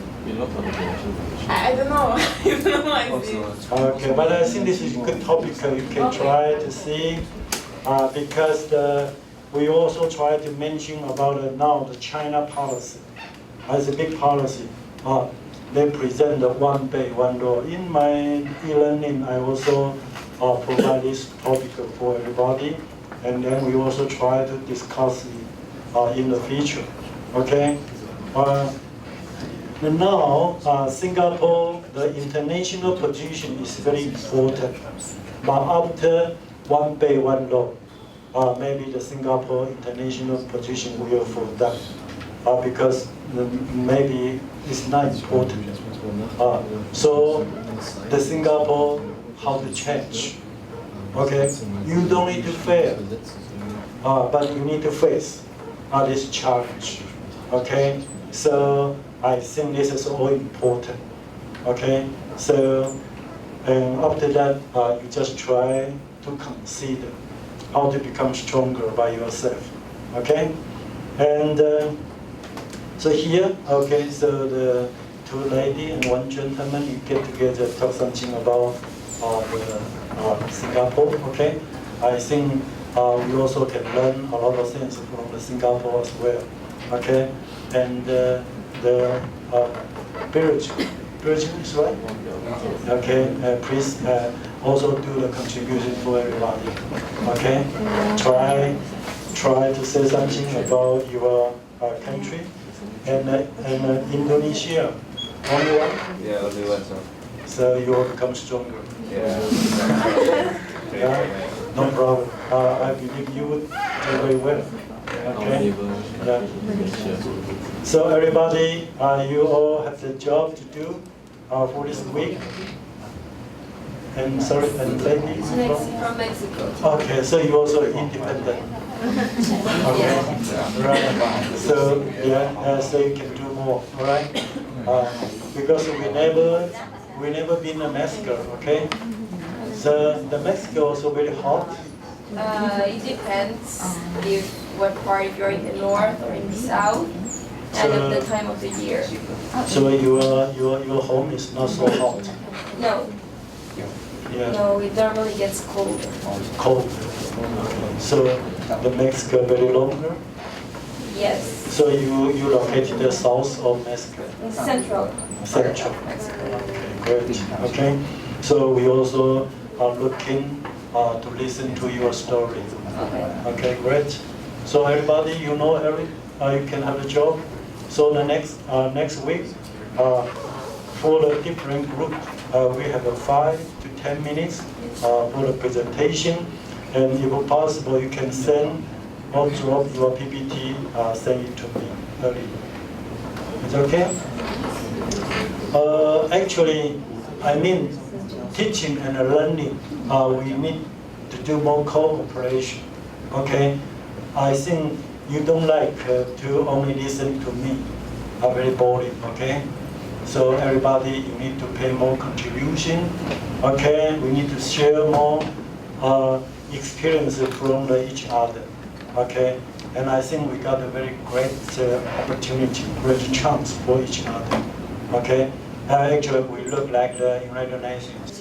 I don't know. I don't know what is it. Okay, but I think this is a good topic. You can try to see, because we also try to mention about now the China policy as a big policy. They present the one pay one law. In my e-learning, I also provide this topic for everybody, and then we also try to discuss it in the future. Okay. Now, Singapore, the international position is very important. But after one pay, one law, maybe the Singapore international position will fall down. Because maybe it's not important. So the Singapore, how to change? Okay, you don't need to fail, but you need to face this challenge. Okay, so I think this is all important. Okay, so and after that, you just try to consider how to become stronger by yourself. Okay, and so here, okay, so the 2 ladies and 1 gentleman, you get together, talk something about the Singapore. Okay, I think we also can learn a lot of things from the Singapore as well. Okay, and the Virgin is right. Okay, please also do the contribution for everybody. Okay, try to say something about your country. And Indonesia, only one? Yeah, only one, sir. So you will become stronger. Yeah. Yeah, no problem. I believe you would do very well. Okay. Yeah. So everybody, you all have the job to do for this week. And sorry, and ladies From Mexico. Okay, so you also independent. Okay, right. So yeah, so you can do more, all right? Because we never been in Mexico, okay? So the Mexico also very hot. It depends if what part, if you're in the north or in the south, and of the time of the year. So your home is not so hot. No, Yeah. no, it normally gets colder. Cold. Okay. So the Mexico very longer. Yes, So you located the south of Mexico. central. Central. Mexico. Okay, great. Okay, so we also are looking to listen to your story. Okay. Okay, great. So everybody, you know, you can have a job. So the next week, for the different group, we have a 5 to 10 minutes for the presentation, and if possible, you can send or drop your PPT, send it to me early. Is it okay? Actually, I mean, teaching and learning, we need to do more cooperation. Okay, I think you don't like to only listen to me. Very boring. Okay, so everybody, you need to pay more contribution Okay, we need to share more experiences from each other. Okay, and I think we got a very great opportunity, great chance for each other. Okay, actually we look like the United Nations.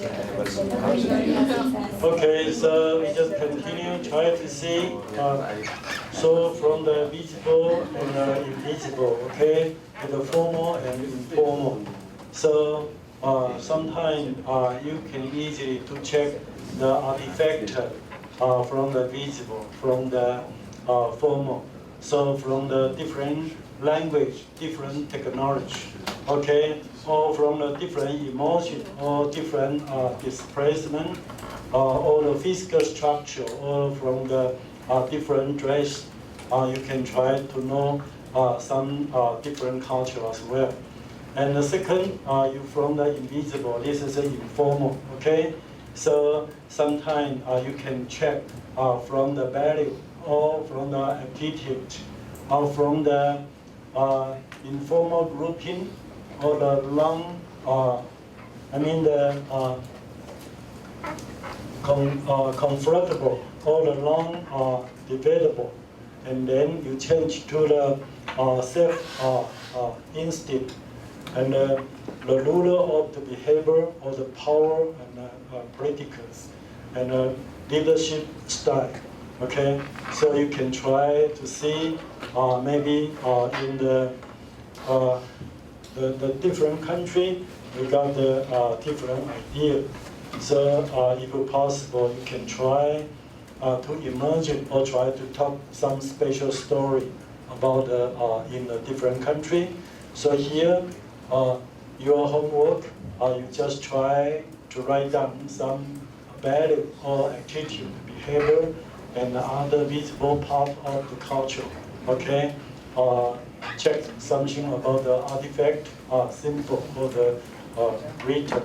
Okay, so we just continue, try to see. So from the visible and invisible, okay, to the formal and informal. So sometimes you can easily to check the artifact from the visible, from the formal. So from the different language, different technology, okay, or from the different emotion, or different displacement, or the physical structure, or from the different dress, you can try to know some different culture as well. And the second, you from the invisible, this is informal, okay? So sometimes you can check from the value, or from the attitude, or from the informal grouping, or the long, comfortable, or the long debatable, and then you change to the self instinct, and the ruler of the behavior, or the power and politicals, and leadership style. Okay, so you can try to see maybe in the different country we got the different idea. So if possible, you can try to imagine or try to talk some special story about in a different country. So here, your homework, you just try to write down some value or attitude, behavior, and other visible part of the culture. Okay, check something about the artifact, symbol, or the written.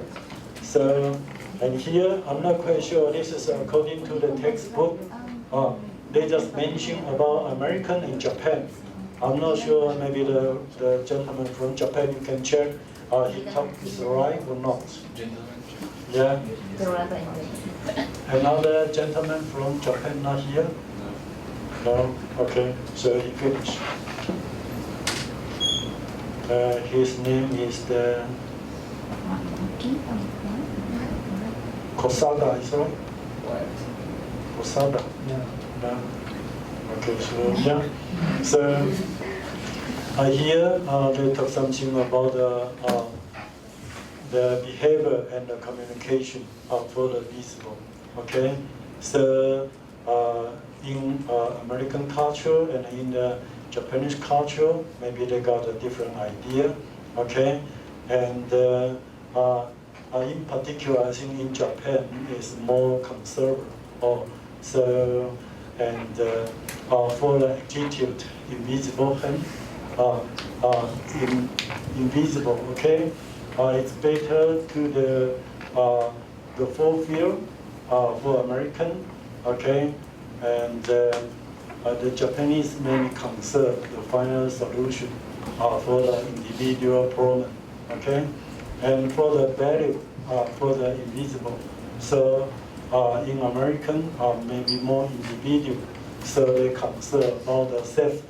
So, and here I'm not quite sure. This is according to the textbook. They just mention about American and Japan. I'm not sure. Maybe the gentleman from Japan, you can check. He talk is right or not? Yeah. Another gentleman from Japan not here? No? Okay, so he finished. His name is the Kosada, is right? Kosada. Yeah. No. Okay, so yeah. So here they talk something about the behavior and the communication for the visible. Okay, so in American culture and in the Japanese culture, maybe they got a different idea. Okay, and in particular, I think in Japan is more conservative. So and for the attitude, invisible hand, invisible. Okay. It's better to the fulfill for American, okay, and the Japanese mainly conserve the final solution for the individual problem, okay, and for the value for the invisible. So in American, maybe more individual, so they conserve all the self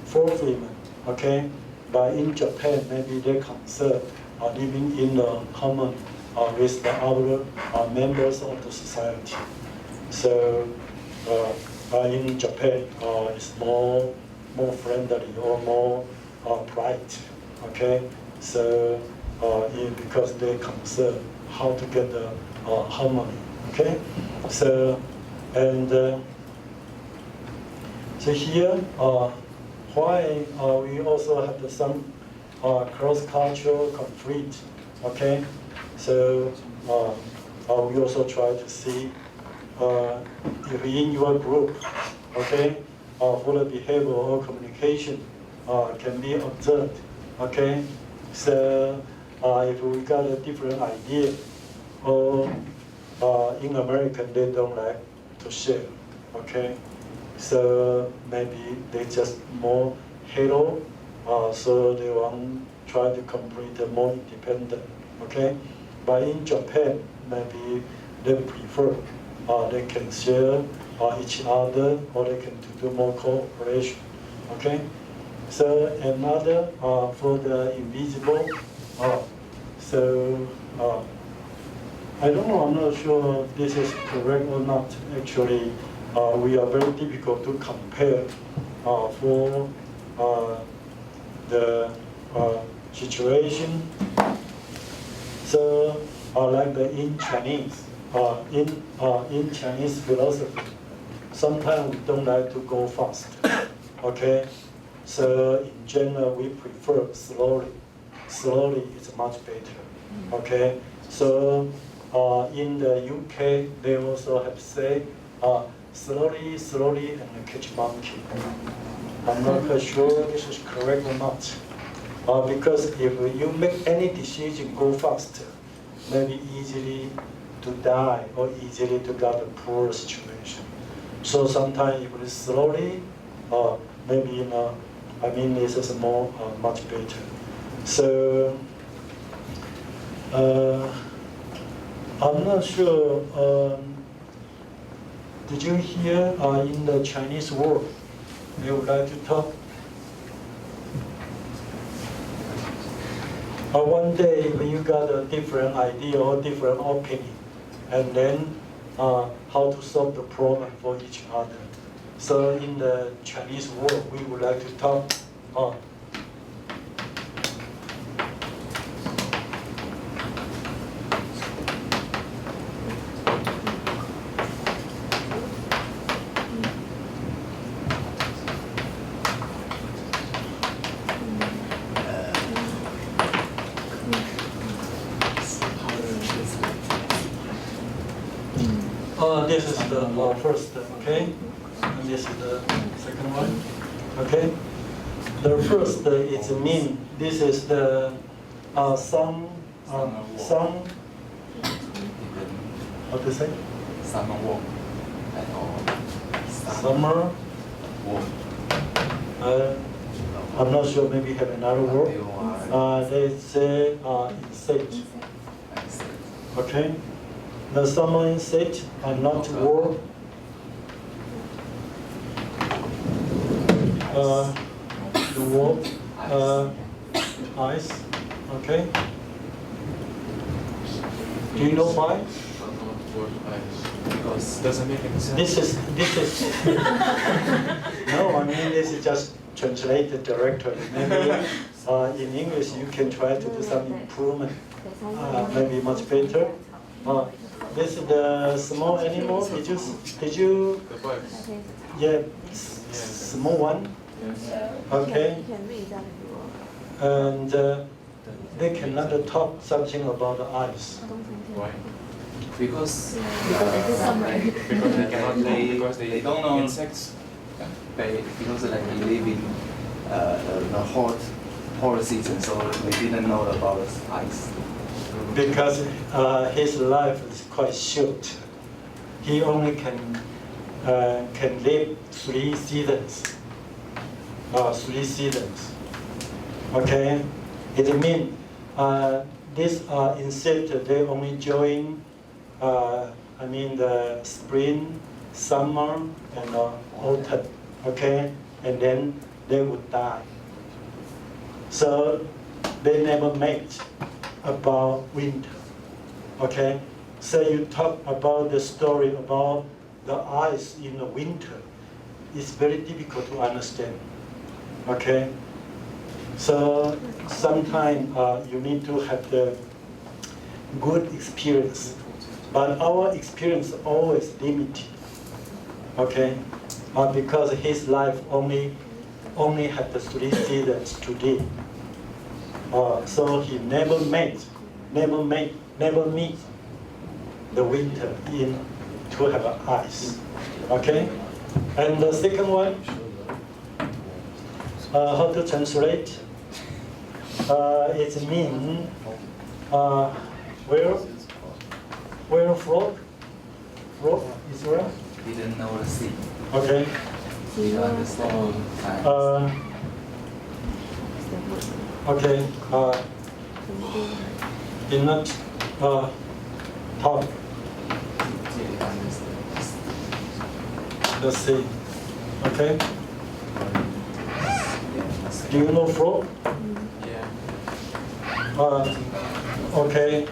fulfillment, okay. But in Japan, maybe they conserve living in the common with the other members of the society. So in Japan, it's more friendly or more polite. Okay, so because they conserve how to get the harmony. Okay, so and so here. Why we also have some cross-cultural conflict, okay? So we also try to see if in your group, okay, for the behavior or communication can be observed, okay? So if we got a different idea, or in America they don't like to share, okay? So maybe they just more halo, so they want try to complete more independent, okay? But in Japan, maybe they prefer they can share each other, or they can do more cooperation. Okay. So another for the invisible. So I don't know. I'm not sure if this is correct or not. Actually, we are very difficult to compare for the situation. So, like in Chinese, in Chinese philosophy, sometimes we don't like to go fast. Okay, so in general we prefer slowly. Slowly is much better. Okay, so in the UK they also have said slowly, slowly, and catch monkey. I'm not quite sure this is correct or not. Because if you make any decision go faster, maybe easily to die or easily to get a poor situation. So sometimes if it is slowly, maybe this is more much better. So I'm not sure. Did you hear in the Chinese word? You would like to talk? One day when you got a different idea or different opinion, and then how to solve the problem for each other. So in the Chinese word, we would like to talk. This is the first, okay? And this is the second one, okay? The first is mean. This is the some, what to say? Summer walk. Summer. I'm not sure, maybe have another word. They say insect. Okay? The summer insect are not warm. The warm ice. Okay? Do you know why? Because it doesn't make any sense. This is no, I mean this is just translated directly. Maybe in English you can try to do some improvement, maybe much better. This is the small animal. Did you? The bugs. Yeah, small one. Okay. And they cannot talk something about the ice. Why? Because Because they cannot know. Because they don't know. Insects. because like they live in the hot season, so they didn't know about ice. Because his life is quite short. He only can live 3 seasons. 3 seasons. Okay, it means this insect they only join. The spring, summer, and autumn. Okay, and then they would die. So they never mate about winter. Okay, so you talk about the story about the ice in the winter. It's very difficult to understand. Okay, so sometimes you need to have the good experience, but our experience always limited. Okay, because his life only had the 3 seasons to live. So he never meet the winter to have ice. Okay, and the second one, how to translate? It means where frog is where? Didn't know the sea. Okay. We understand. Okay. Tom, let's see. Okay. Do you know frog? Yeah. Okay.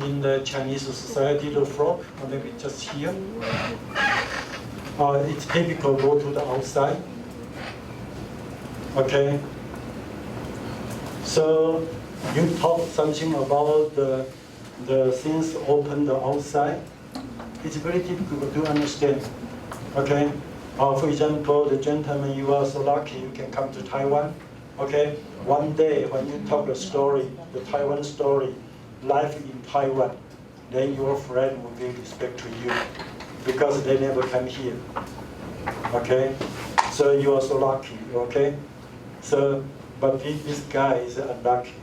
In the Chinese society, the frog, maybe just here. It's typical go to the outside. Okay. So you talk something about the things open the outside. It's very difficult to understand. Okay. For example, the gentleman, you are so lucky you can come to Taiwan. Okay. One day when you talk a story, the Taiwan story, life in Taiwan, then your friend will give respect to you because they never come here. Okay. So you are so lucky. Okay. So, but this guy is unlucky.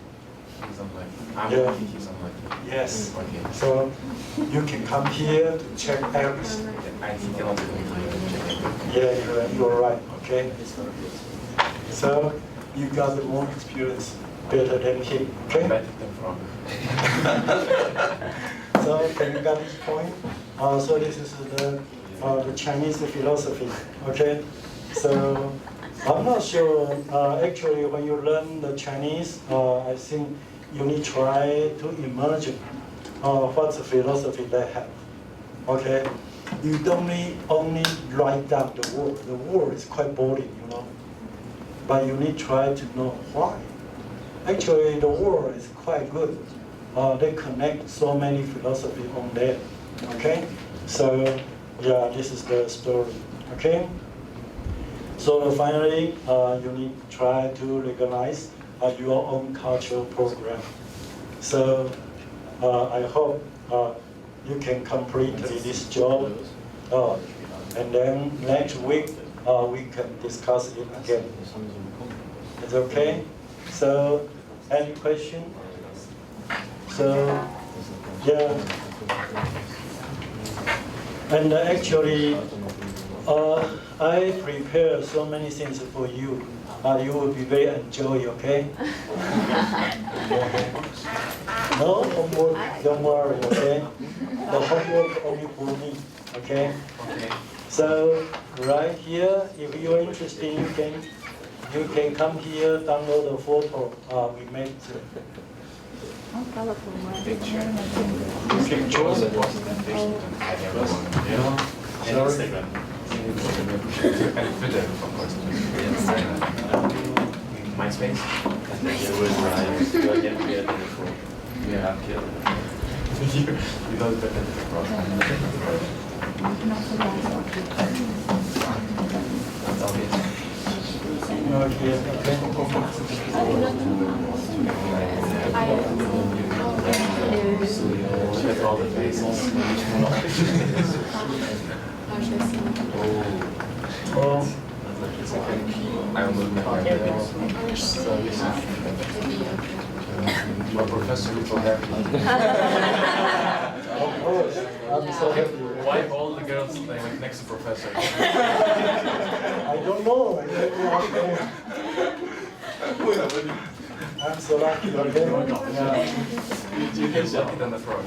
He's unlucky. I'm Yeah. lucky, he's unlucky. Yes. Okay. So you can come here to check everything. I think cannot do it. Yeah, you're right. Okay. So you got more experience better than him. Okay. Better than frog. So can you get this point? So this is the Chinese philosophy. Okay. So I'm not sure. Actually, when you learn the Chinese, I think you need to try to imagine what's the philosophy they have. Okay. You don't need only write down the word. The word is quite boring, you know. But you need to try to know why. Actually, the word is quite good. They connect so many philosophy on there. Okay. So yeah, this is the story. Okay. So finally, you need to try to recognize your own cultural program. So I hope you can complete this job, and then next week we can discuss it again. Is it okay? So any question? So yeah, and actually. I prepare so many things for you. You will be very enjoy, okay? No homework, don't worry, okay? The homework only for me, okay? Okay. So right here, if you're interested, you can come here, download the photo we made. Picture. Pictures and presentation and everyone. Yeah. And Instagram. And Twitter, of course. MySpace. And then you will write. You are getting clear for. Yeah, clear. You don't depend on the program. That's all it is. Look at all the faces. Oh. It's okay. I will move my hand. My professor is so happy. Of course, I'm so happy. Why all the girls like next to professor? I don't know. I don't know. I'm so lucky, okay? Yeah. You can shut it on the front.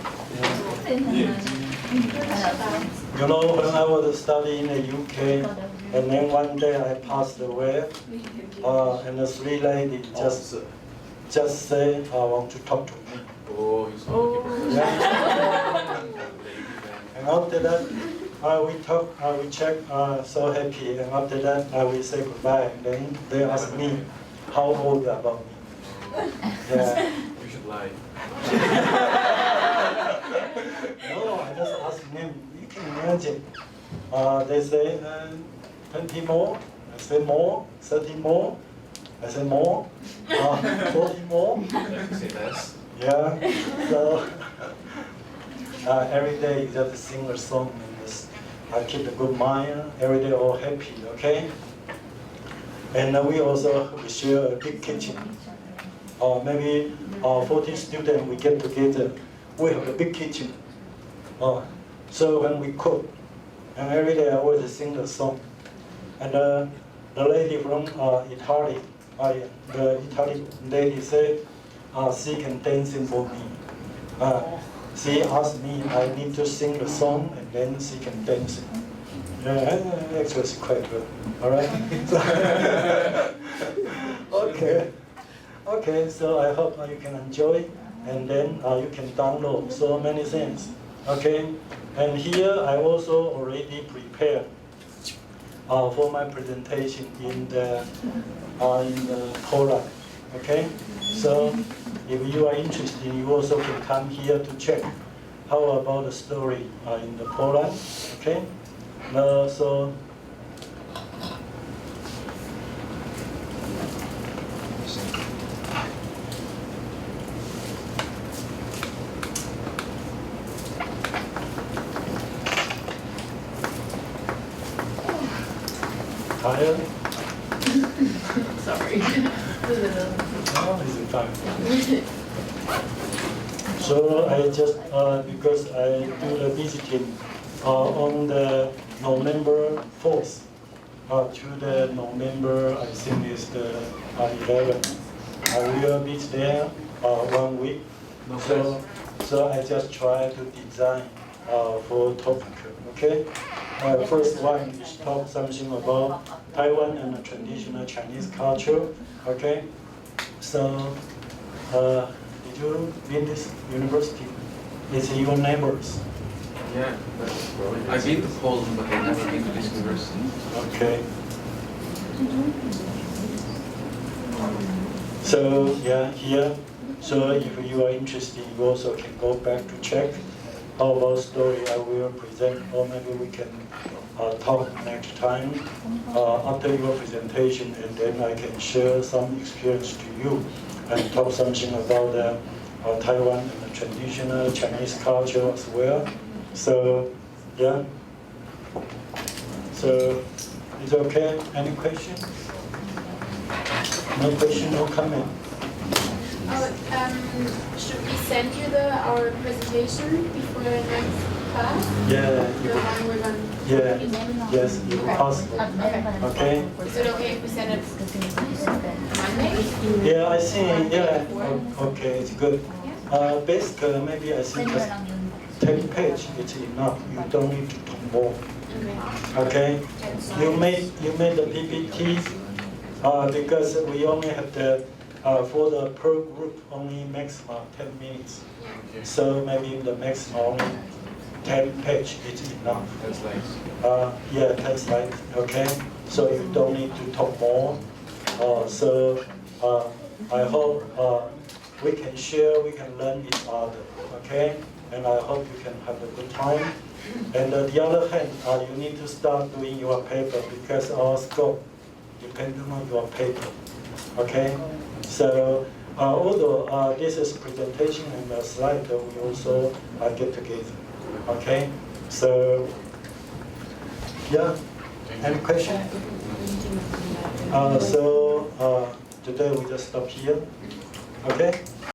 You know, when I was studying in the UK, and then one day I passed away, and the three ladies just say, I want to talk to me. Oh, you're so lucky. Yeah. And after that, we talk, we check, so happy, and after that, we say goodbye, and then they ask me, how old about me? Yeah. You should lie. No, I just ask them. You can imagine. They say 20 more. I say more. 30 more. I say more. 40 more. You say less. Yeah. So every day you just sing a song and just keep a good mind. Every day all happy. Okay. And we also share a big kitchen. Maybe 40 students we get together. We have a big kitchen. So when we cook, and every day I always sing a song. And the lady from Italy, the Italian lady said, she can dancing for me. she asked me, I need to sing the song and then she can dance it. Yeah, actually it's quite good. All right. Okay. Okay. So I hope you can enjoy, and then you can download so many things. Okay. And here I also already prepared for my presentation in the Poland. Okay. So if you are interested, you also can come here to check how about the story in the Poland. Okay. So. Tired? Sorry. No, it's fine. So I just, because I do the visiting on the November 4th to the November, I think is the 11th. I will be there 1 week. So I just try to design for topic, okay? First one is talk something about Taiwan and the traditional Chinese culture, okay? So, did you visit this university? It's your neighbors. Yeah, I've been to Poland, but I've never been to this university. Okay. So, yeah, here. So if you are interested, you also can go back to check how about story I will present, or maybe we can talk next time after your presentation, and then I can share some experience to you and talk something about Taiwan and the traditional Chinese culture as well. So, yeah. So, is it okay? Any question? No question, no comment. Should we send you our presentation before the next class? Yeah. The one we're going to Yeah. Yes, if possible. Okay. Is it okay if we send it Monday? Yeah, I think. Yeah. Okay, it's good. Basically, maybe I think just 10 page is enough. You don't need to talk more. Okay. You made the PPT because we only have the. For the per group, only maximum 10 minutes. Okay. So maybe the maximum only 10 page is enough. 10 slides. Yeah, 10 slides, okay? So you don't need to talk more. So I hope we can share, we can learn each other, okay? And I hope you can have a good time. And on the other hand, you need to start doing your paper because our scope depends on your paper, okay? So, although this is presentation and a slide, we also get together. Okay. So, yeah. Any question? So today we just stop here. Okay.